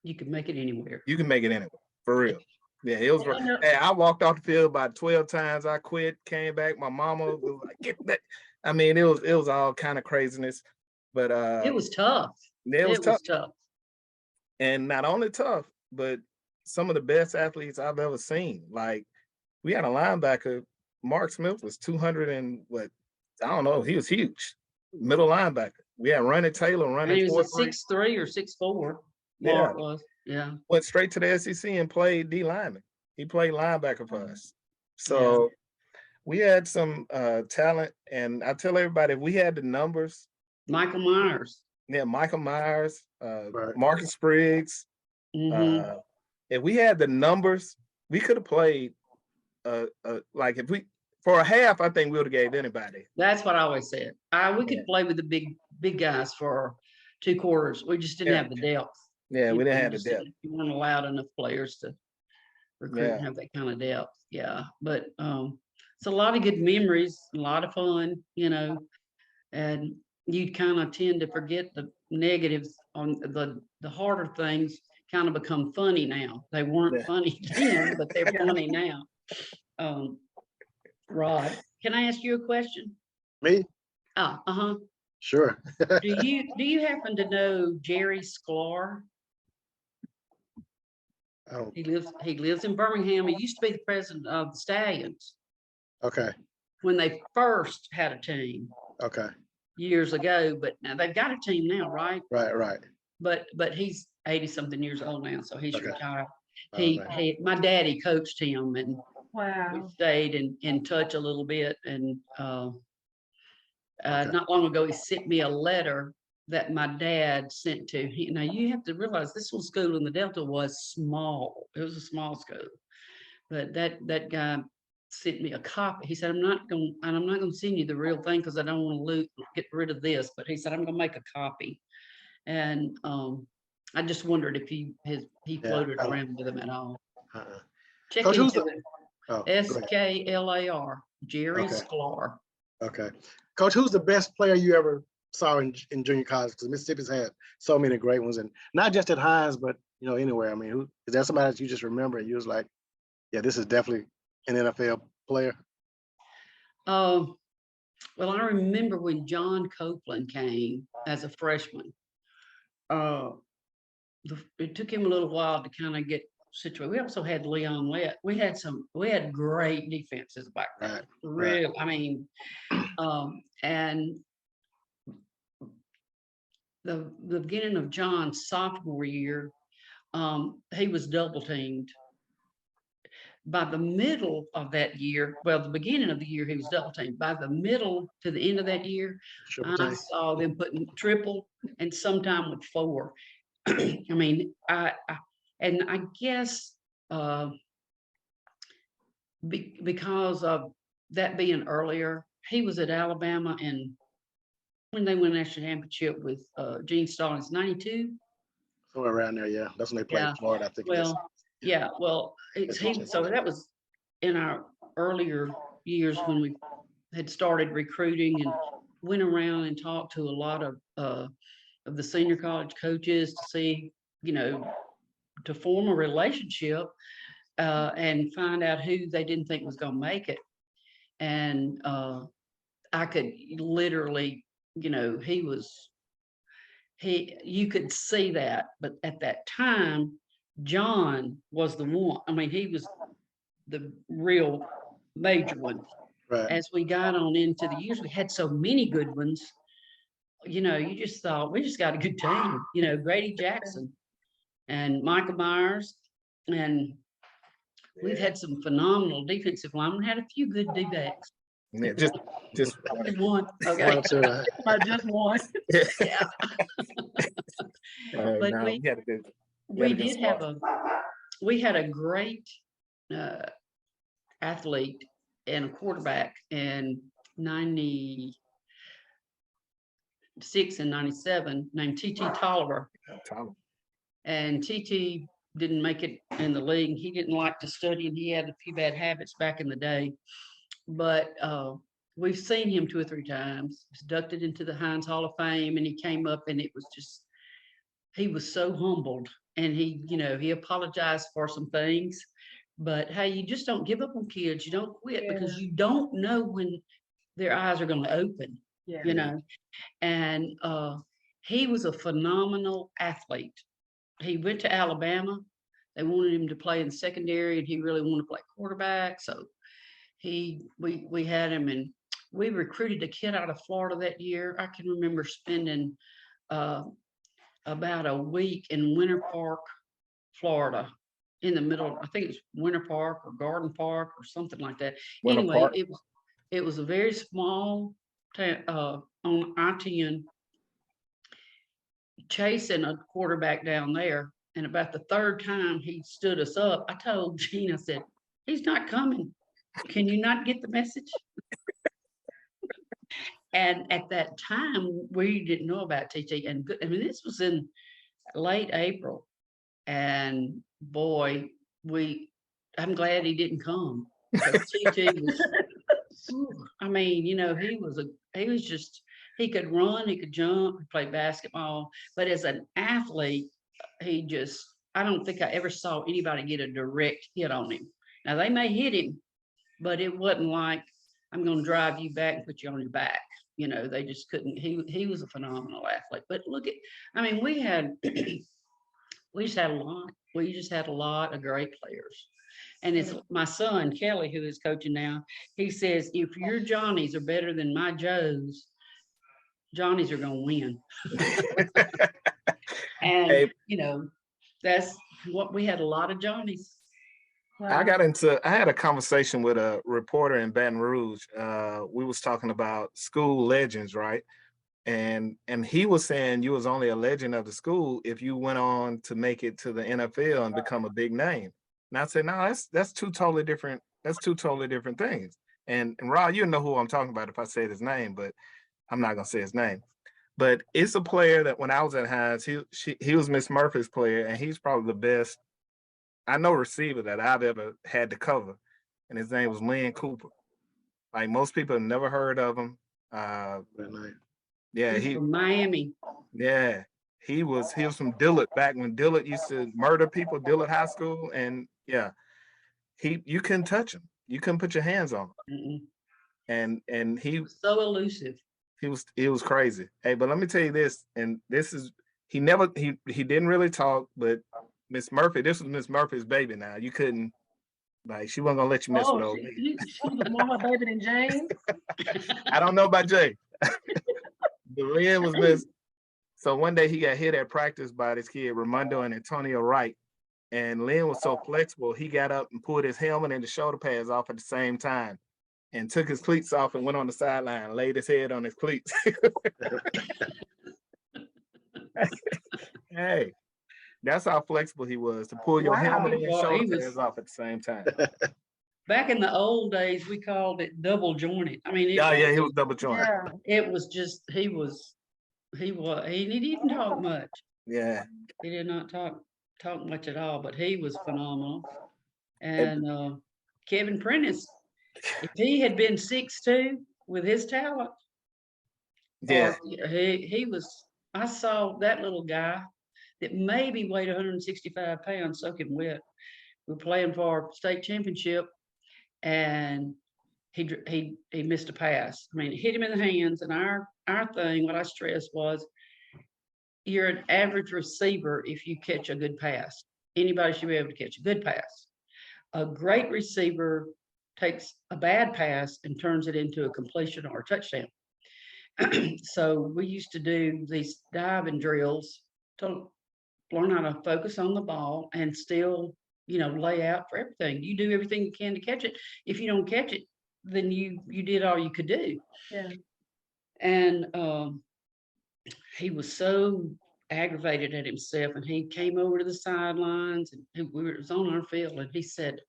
You can make it anywhere. you can make it anywhere, for real. Yeah, it was right. know- Hey, I walked off the field about 12 times. I quit, came back. My mama was like, "Get that." I mean, it was all kind of craziness, but It was tough. it was tough. tough. And not only tough, but some of the best athletes I've ever seen. Like we had a linebacker, Mark Smith was 200 and what? I don't know. He was huge, middle linebacker. We had Ronnie Taylor And running he was 4.3. a 6'3" or 6'4". Yeah. Mark was. Yeah. Went straight to the SEC and played D lineman. He played linebacker for us. So we had some talent, and I tell everybody, if we had the numbers, Michael Myers. yeah, Michael Myers, Right. Marcus Spriggs, Mhm. if we had the numbers, we could have played like if we for a half, I think we would have gave anybody. That's what I always said. We could play with the big guys for 2 quarters. We just didn't have the depth. Yeah, we didn't have the just depth. You weren't allowed enough players to recruit and Yeah. have that kind of depth. Yeah, but it's a lot of good memories, a lot of fun, and you kind of tend to forget the negatives on the harder things. Kind of become funny now. They weren't Yeah. funny then, but they're funny now. Rod, can I ask you a question? Me? Do Sure. you happen to know Jerry Sklar? Oh, He lives in Birmingham. He used to be the president of the Stallions okay. when they first had a team Okay. years ago. But now they've got a team now, right? Right. But he's 80-something years old now, so he's Okay. retired. Oh, My daddy coached him, and we Wow. stayed in touch a little bit. And Okay. not long ago, he sent me a letter that my dad sent to him. Now you have to realize this little school in the Delta was small. It was a small school, but that guy sent me a copy. He said, I'm not going to send you the real thing because I don't want to get rid of this. But he said, I'm going to make a copy. And I just wondered if he floated around with him at all. Uh-uh. Check Coach, who's into it. Oh, go ahead. Sklar, Jerry Okay. Sklar. Okay. Coach, who's the best player you ever saw in junior college? Because Mississippi's had so many great ones, and not just at Hinds, but anywhere. I mean, who is there somebody that you just remember and you was like, yeah, this is definitely an NFL player? Well, I remember when John Copeland came as a freshman. It took him a little while to kind of get situated. We also had Leon Lett. We had great defenses back then. Right. Real, I mean, and the beginning of John's sophomore year, he was double teamed. by the middle of that year, well, the beginning of the year, he was double teamed. By the middle to the end of that year, Triple I team. saw them putting triple and sometime with 4. I mean, and I guess because of that being earlier, he was at Alabama, and when they won the national championship with Gene Stallings, 92. Somewhere around there, yeah. That's when they played Yeah. Florida, I think it is. Well, yeah, well, so that was in our earlier years when we had started recruiting and went around and talked to a lot of the senior college coaches to see, to form a relationship and find out who they didn't think was going to make it. And I could literally, you could see that, but at that time, John was the one. I mean, he was the real major one. Right. As we got on into the years, we had so many good ones. You just thought we just got a good team. Grady Jackson and Michael Myers, and we've had some phenomenal defensive linemen. Had a few good D-backs. Yeah, just one. Okay. One, two, Just one. Yeah. But no, we had a good, we had a good did have squad. we had a great athlete and a quarterback in 96 and 97 named T.T. Tolliver. Tyler. And T.T. didn't make it in the league. He didn't like to study, and he had a few bad habits back in the day. But we've seen him 2 or 3 times. He's inducted into the Hinds Hall of Fame, and he came up, and it was just, he was so humbled. And he apologized for some things. But hey, you just don't give up on kids. You don't quit because you don't know when their eyes are going to open. Yeah. And he was a phenomenal athlete. He went to Alabama. They wanted him to play in secondary, and he really wanted to play quarterback. So we had him, and we recruited a kid out of Florida that year. I can remember spending about a week in Winter Park, Florida, in the middle. I think it's Winter Park or Garden Park or something like that. Winter Anyway, Park. it was a very small on I-10, chasing a quarterback down there. And about the 3rd time he stood us up, I told Gene, I said, he's not coming. Can you not get the message? And at that time, we didn't know about TT. And I mean, this was in late April. And boy, I'm glad he didn't come. TT was, I mean, he could run, he could jump, he played basketball. But as an athlete, I don't think I ever saw anybody get a direct hit on him. Now, they may hit him, but it wasn't like, I'm going to drive you back and put you on your back. They just couldn't. He was a phenomenal athlete. But we just had a lot. We just had a lot of great players. And it's my son, Kelly, who is coaching now. He says, if your Johnnies are better than my Joes, Johnnies are going to win. And, Hey. That's what we had, a lot of Johnnies. I had a conversation with a reporter in Baton Rouge. We was talking about school legends, right? And he was saying you was only a legend of the school if you went on to make it to the NFL and become a big name. And I said, no, that's 2 totally different. That's 2 totally different things. And Rod, you know who I'm talking about if I say his name, but I'm not gonna say his name. But it's a player that when I was at Hinds, he was Miss Murphy's player, and he's probably the best receiver that I've ever had to cover. And his name was Lynn Cooper. Like, most people have never heard of him. Yeah, He's from Miami. Yeah, he was from Dillard back when Dillard used to murder people, Dillard High School, and yeah, you couldn't touch him. You couldn't put your hands on him. Mm-mm. And he was so elusive. He was crazy. Hey, but let me tell you this, and this is he didn't really talk, but Miss Murphy, this was Miss Murphy's baby. Now you couldn't, like, she wasn't gonna let you mess with old lady. She was more her baby than James. I don't know about Jay. The Lynn was Miss. So one day he got hit at practice by this kid, Ramondo and Antonio Wright. And Lynn was so flexible, he got up and pulled his helmet and the shoulder pads off at the same time and took his cleats off and went on the sideline, laid his head on his cleats. Hey, that's how flexible he was, to pull your helmet and your Wow. shoulder He was- pads off at the same time. Back in the old days, we called it double jointed. I mean, Yeah, yeah, he was double jointed. Yeah. it was just, he didn't even talk much. Yeah. He did not talk much at all, but he was phenomenal. And Kevin Prentice, if he had been 6'2" with his talent, Yeah. he was. I saw that little guy that maybe weighed 165 pounds soaking wet. We were playing for our state championship, and he missed a pass. I mean, it hit him in the hands. And our thing, what I stressed was, you're an average receiver if you catch a good pass. Anybody should be able to catch a good pass. A great receiver takes a bad pass and turns it into a completion or a touchdown. So we used to do these diving drills to learn how to focus on the ball and still, lay out for everything. You do everything you can to catch it. If you don't catch it, then you did all you could do. Yeah. And he was so aggravated at himself, and he came over to the sidelines, and it was on our field, and he said,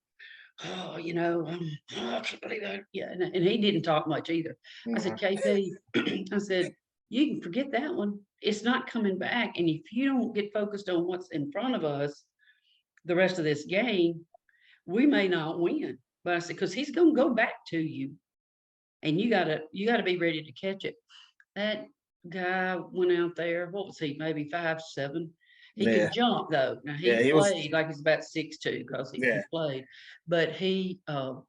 "Oh, I can't believe that." Yeah, and he didn't talk much either. I said, "KP," I said, "you can forget that one. It's not coming back. And if you don't get focused on what's in front of us, the rest of this game, we may not win." But I said, "Because he's going to go back to you, and you gotta be ready to catch it." That guy went out there. What was he? Maybe 5'7". He Yeah. could jump though. Now he Yeah, he was- played like he's about 6'2" because he Yeah. played, but he caught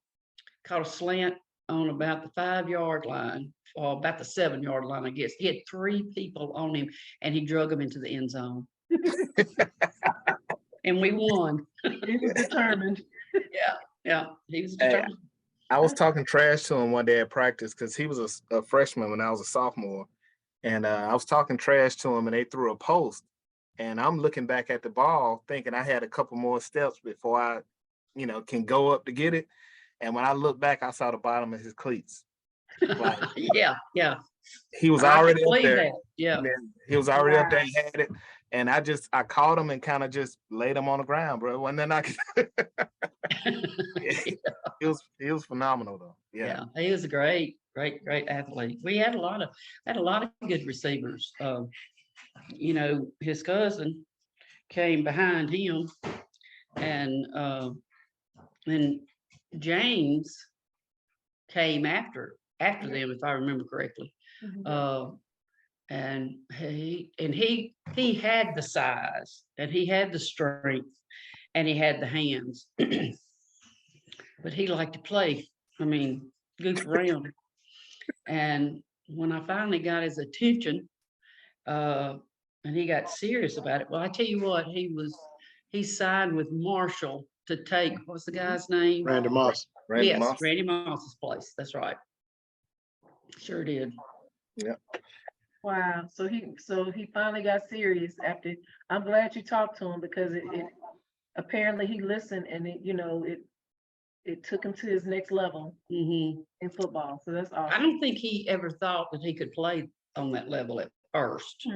a slant on about the 5-yard line, or about the 7-yard line, I guess. He had 3 people on him, and he drug them into the end zone. And we won. He was determined. Yeah, he was Hey, determined. I was talking trash to him one day at practice because he was a freshman when I was a sophomore. And I was talking trash to him, and they threw a post. And I'm looking back at the ball thinking I had a couple more steps before I, can go up to get it. And when I looked back, I saw the bottom of his cleats. Like, Yeah. he was I can already up believe there. that. Yeah. And then he was already up there and had it. And I caught him and kind of just laid him on the ground, bro. And then he was phenomenal though. Yeah. He was a great athlete. We had a lot of good receivers. His cousin came behind him, and James came after them, if I remember correctly. Mhm. And he had the size, and he had the strength, and he had the hands, but he liked to play. I mean, goof around. And when I finally got his attention, and he got serious about it, well, I tell you what, he signed with Marshall to take, what's the guy's name? Randy Moss. Randy Moss. Randy Moss's place. That's right. Sure did. Yeah. Wow. So he finally got serious after. I'm glad you talked to him, because it apparently he listened, and it took him to his next level Hmm. in football. So that's I awesome. don't think he ever thought that he could play on that level at first.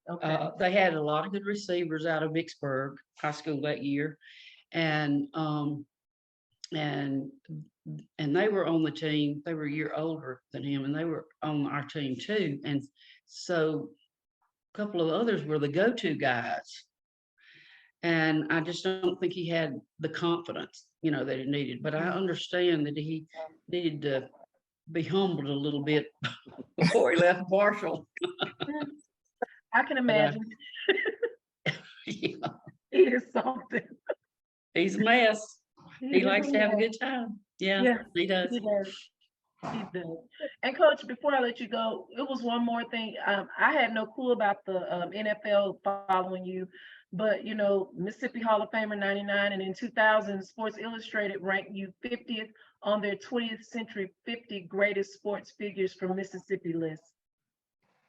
Okay. They had a lot of good receivers out of Vicksburg High School that year, and they were on the team. They were a year older than him, and they were on our team too. And so a couple of others were the go-to guys. And I just don't think he had the confidence, that he needed. But I understand that he needed to be humbled a little bit before he left Marshall. I can imagine. Yeah, He is something. he's a mess. He is likes a to have a mess. good time. Yeah, Yeah, he does. He does. He does. And Coach, before I let you go, it was one more thing. I had no clue about the NFL following you, but Mississippi Hall of Famer '99, and in 2000, Sports Illustrated ranked you 50th on their 20th century 50 greatest sports figures from Mississippi list.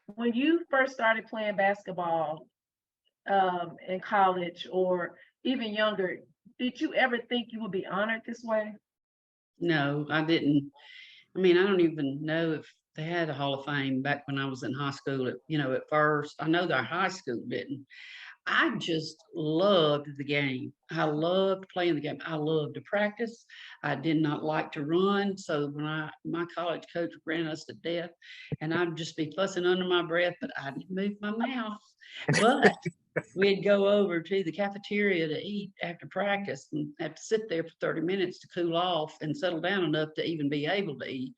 When you first started playing basketball in college, or even younger, did you ever think you would be honored this way? No, I didn't. I mean, I don't even know if they had a Hall of Fame back when I was in high school. At first, I know their high school didn't. I just loved the game. I loved playing the game. I loved to practice. I did not like to run. So when my college coach ran us to death, and I'd just be fussing under my breath, but I didn't move my mouth. But we'd go over to the cafeteria to eat after practice and have to sit there for 30 minutes to cool off and settle down enough to even be able to eat.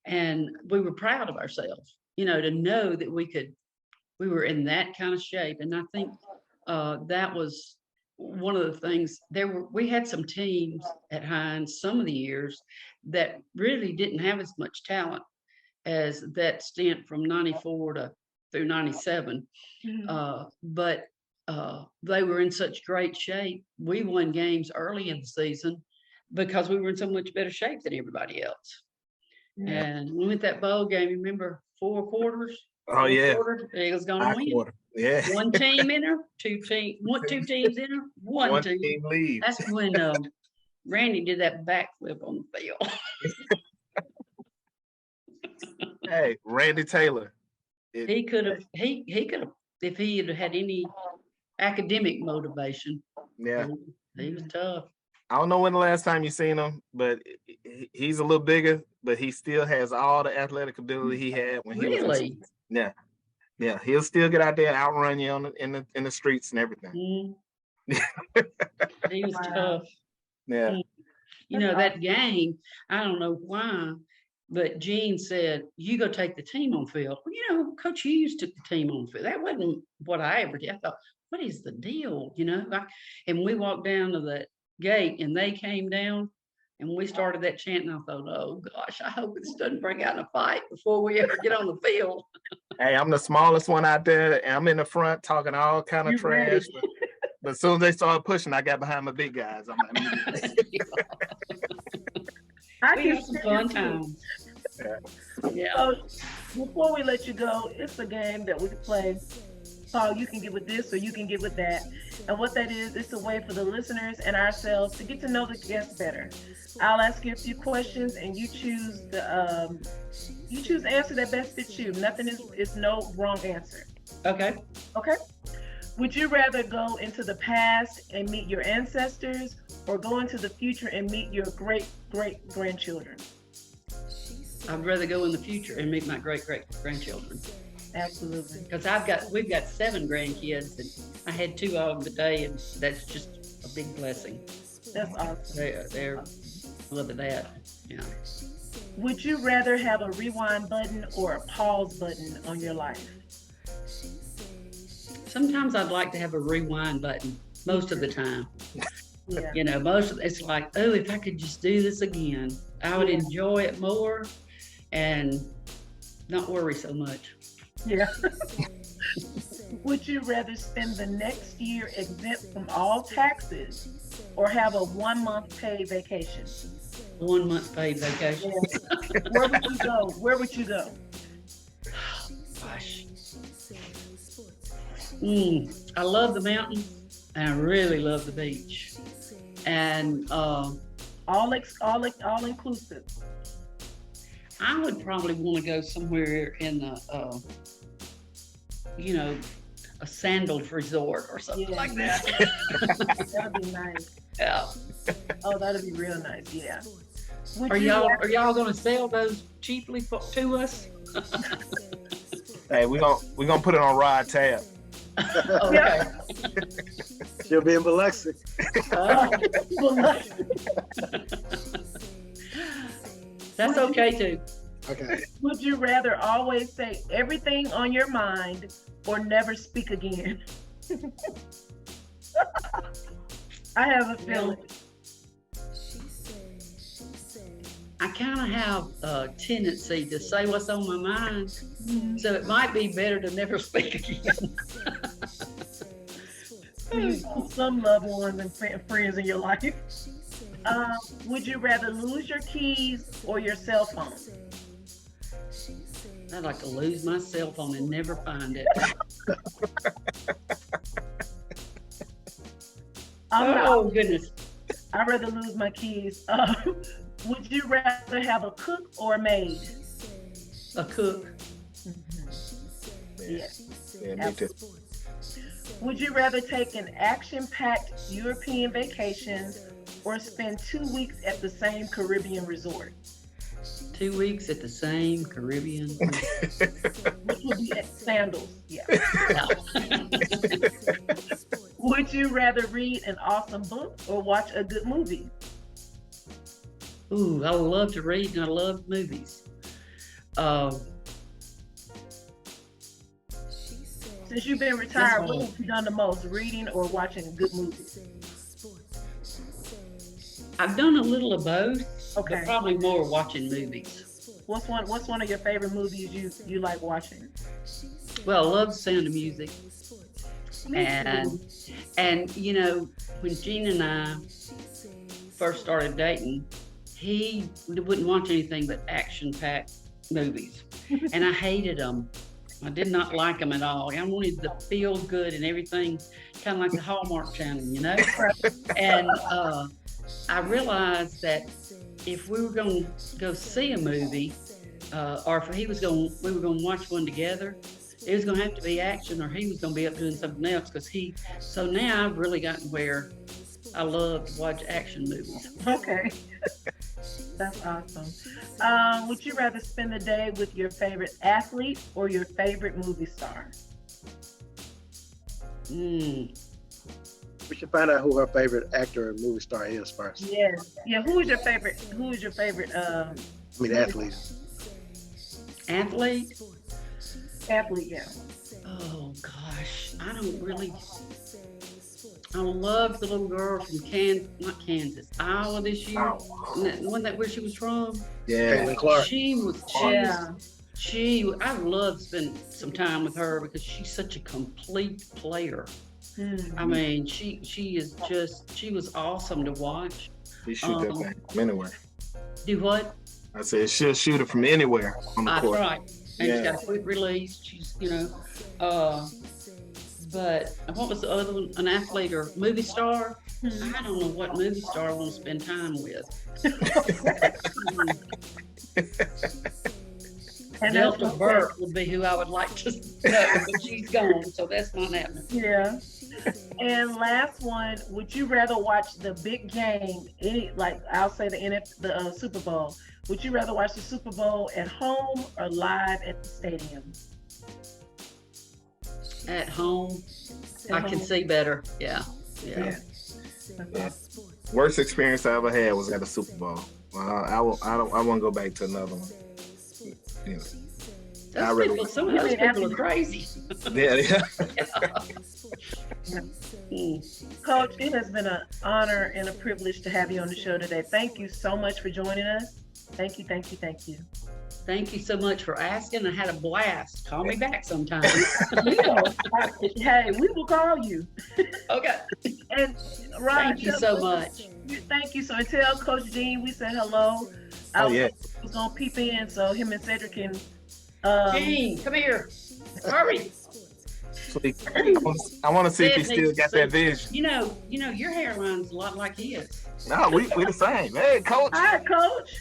And we were proud of ourselves, to know that we were in that kind of shape. And I think that was one of the things. We had some teams at Hinds some of the years that really didn't have as much talent as that stint from 94 through 97. But they were in such great shape. We won games early in the season because we were in so much better shape than everybody else. Yeah. And we went that bowl game, remember 4 quarters? Oh yeah. The Eagles gonna win. Quarter. Yeah. One team in her, two teams in her, one team. lead. That's when Randy did that backflip on the field. Hey, Randy Taylor. He could have, if he had any academic motivation. Yeah. He was tough. I don't know when the last time you seen him, but he's a little bigger, but he still has all the athletic ability he had when he was. Really? Yeah. Yeah, he'll still get out there and outrun you in the streets and everything. He was tough. Yeah. That game, I don't know why, but Gene said, you go take the team on field. Well, Coach Hughes took the team on field. That wasn't what I ever did. I thought, what is the deal? And we walked down to the gate and they came down and we started that chant, and I thought, oh gosh, I hope this doesn't break out in a fight before we ever get on the field. Hey, I'm the smallest one out there, and I'm in the front talking all kind of trash. But as soon as they started pushing, I got behind my big guys. I'm like, we had some fun times. Yeah. So before we let you go, it's a game that we can play. Paul, you can get with this or you can get with that. And what that is, it's a way for the listeners and ourselves to get to know the guests better. I'll ask you a few questions and you choose the answer that best fits you. Nothing is no wrong answer. Okay. Okay. Would you rather go into the past and meet your ancestors or go into the future and meet your great-great-grandchildren? I'd rather go in the future and meet my great-great-grandchildren. Absolutely. Because we've got 7 grandkids, and I had 2 of them today, and that's just a big blessing. That's awesome. They're loving that. Yeah. Would you rather have a rewind button or a pause button on your life? Sometimes I'd like to have a rewind button. Most of the time. Yeah. It's like, oh, if I could just do this again, I would enjoy it more and not worry so much. Yeah. Would you rather spend the next year exempt from all taxes or have a 1-month paid vacation? 1 month paid vacation. Yeah. Where would you go? Where would you go? Gosh. I love the mountains and I really love the beach. And all inclusive. I would probably want to go somewhere in the a sandals resort or something like that. That'd be nice. Yeah. Oh, that'd be real nice. Yeah. Are y'all gonna sell those cheaply to us? Hey, we're gonna put it on Rod tab. Okay. She'll be in Biloxi. That's okay too. Okay. Would you rather always say everything on your mind or never speak again? I have a feeling. I kind of have a tendency to say what's on my mind, so it might be better to never speak again. Some loved ones and friends in your life. Would you rather lose your keys or your cell phone? I'd like to lose my cell phone and never find it. Oh, goodness. I'd rather lose my keys. Would you rather have a cook or a maid? A cook. Yeah. Yeah, me too. Would you rather take an action-packed European vacation or spend 2 weeks at the same Caribbean resort? 2 weeks at the same Caribbean. Which would be at Sandals. Yeah. No. Would you rather read an awesome book or watch a good movie? Ooh, I love to read and I love movies. Since you've been retired, what have you done the most, reading or watching good movies? I've done a little of both, Okay. but probably more watching movies. What's one of your favorite movies you like watching? Well, I love the sound of music. Me And too. you know, when Gene and I first started dating, he wouldn't watch anything but action-packed movies, and I hated them. I did not like them at all. I wanted the feel good and everything, kind of like the Hallmark Channel, you know. And I realized that if we were going to go see a movie, or if we were going to watch one together, it was going to have to be action, or he was going to be up doing something else. So now I've really gotten where I love to watch action movies. Okay. That's awesome. Would you rather spend the day with your favorite athlete or your favorite movie star? Mm. We should find out who her favorite actor or movie star is first. Yes. Yeah. Who is your favorite? I mean, athlete. Athlete? Athlete, yeah. Oh gosh, I don't really. I loved the little girl from Kansas, Iowa this year. Where she was from. Yeah. Caitlin Clark. I love spending some time with her because she's such a complete player. I mean, she was awesome to watch. She shoot that thing from anywhere. Do what? I said she'll shoot it from anywhere on the That's court. right. And Yeah. she's got a quick release. She's, but what was the other one? An athlete or movie star? I don't know what movie star I want to spend time with. And Delta Burke would be who I would like to know, but she's gone, so that's not happening. Yeah. And last one, would you rather watch the big game, I'll say the Super Bowl? Would you rather watch the Super Bowl at home or live at the stadium? At home, At I can home. see better. Yeah. Yeah. Worst experience I ever had was at a Super Bowl. I want to go back to another one. You know. Some of those people are crazy. Yeah. Coach, it has been an honor and a privilege to have you on the show today. Thank you so much for joining us. Thank you, thank you, thank you. Thank you so much for asking. I had a blast. Call me back sometime. Hey, we will call you. Okay. And Ron, Thank you so much. Thank you. So tell Coach Gene we said hello. Yeah. Was gonna peep in so him and Cedric can. Gene, come here. Hurry. I want to see if he still got that vision. You know, your hairline's a lot like his. No, we the same. Hey, Coach. Hi, Coach.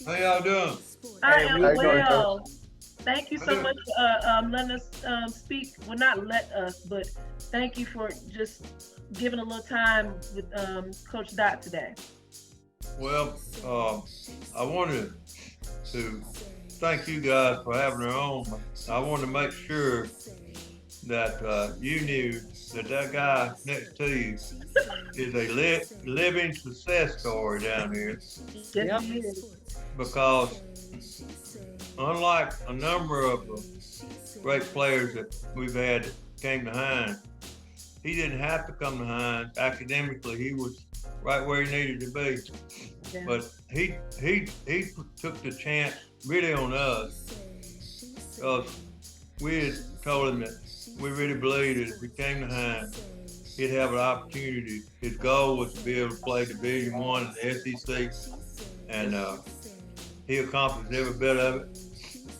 How y'all doing? I Hey, am how you doing, well. Thank you so much for letting us speak. Well, not let us, but thank you for just giving a little time with Coach Dot today. Well, I wanted to thank you guys for having her on. I wanted to make sure that you knew that guy next to you is a living success story down here, Yes, Yep. he is. because unlike a number of great players that we've had that came to Hinds, he didn't have to come to Hinds. Academically, he was right where he needed to be. Yeah. But he took the chance really on us, because we had told him that we really believed that if he came to Hinds, he'd have an opportunity. His goal was to be able to play Division I in the SEC, and he accomplished every bit of it.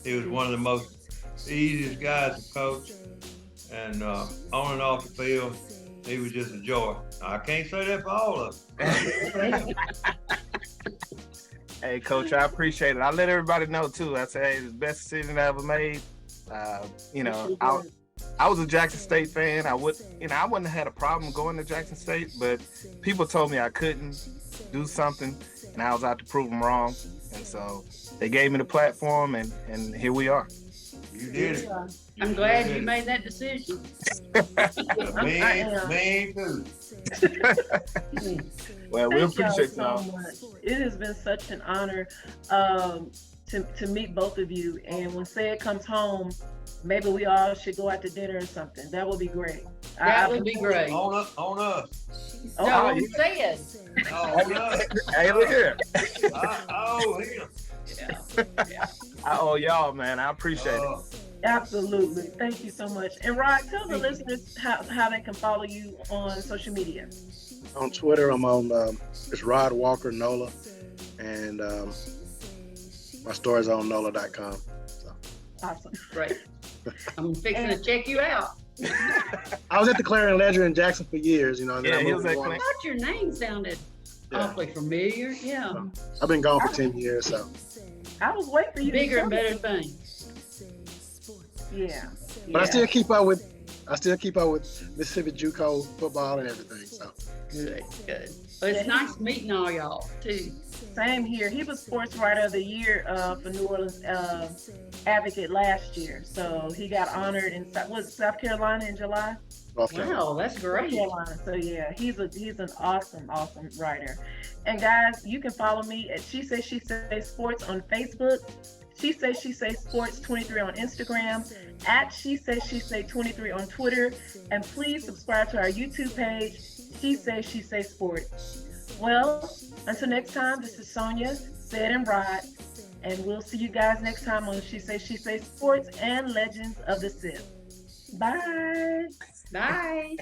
He was one of the most easiest guys to coach, and on and off the field, he was just a joy. I can't say that for all of them. Hey, Coach, I appreciate it. I let everybody know too. I say, hey, it's the best decision I ever made. You know, I was a Jackson State fan. I wouldn't have had a problem going to Jackson State, but people told me I couldn't do something, and I was out to prove them wrong. And so they gave me the platform, and here we are. You did it. I'm glad you made that decision. Me too. Well, we Thank y'all appreciate so y'all. much. It has been such an honor to meet both of you. And when Say It comes home, maybe we all should go out to dinner or something. That would be great. That would be great. On us. Oh, No, I'm saying. On us. Hey, look here. I owe him. Yeah. I owe y'all, man. I appreciate it. absolutely. Thank you so much. And Rod, tell the listeners how they can follow you on social media. On Twitter, I'm on it's Rod Walker Nola, and my store is on nola.com. So. Awesome. Great. I'm fixing to check you out. I was at the Clarion Ledger in Jackson for years, you know. And then Yeah, I he was moved at on. I thought your name sounded awfully familiar. Yeah. I've been gone for 10 years, so. I was waiting for you Bigger to and tell me. better things. Yeah. But I still keep up with Mississippi JUCO football and everything. So Good, good. Well, it's nice meeting all y'all too. Same here. He was Sportswriter of the Year for New Orleans Advocate last year. So he got honored in South Carolina in July. North Carolina. Wow, that's North great. Carolina. So yeah, he's an awesome writer. And guys, you can follow me at She Say Sports on Facebook. She Say Sports 23 on Instagram, at She Say 23 on Twitter, and please subscribe to our YouTube page, She Say Sports. Well, until next time, this is Sonia, Sid, and Rod, and we'll see you guys next time on She Say Sports and Legends of the Sipp. Bye. Bye.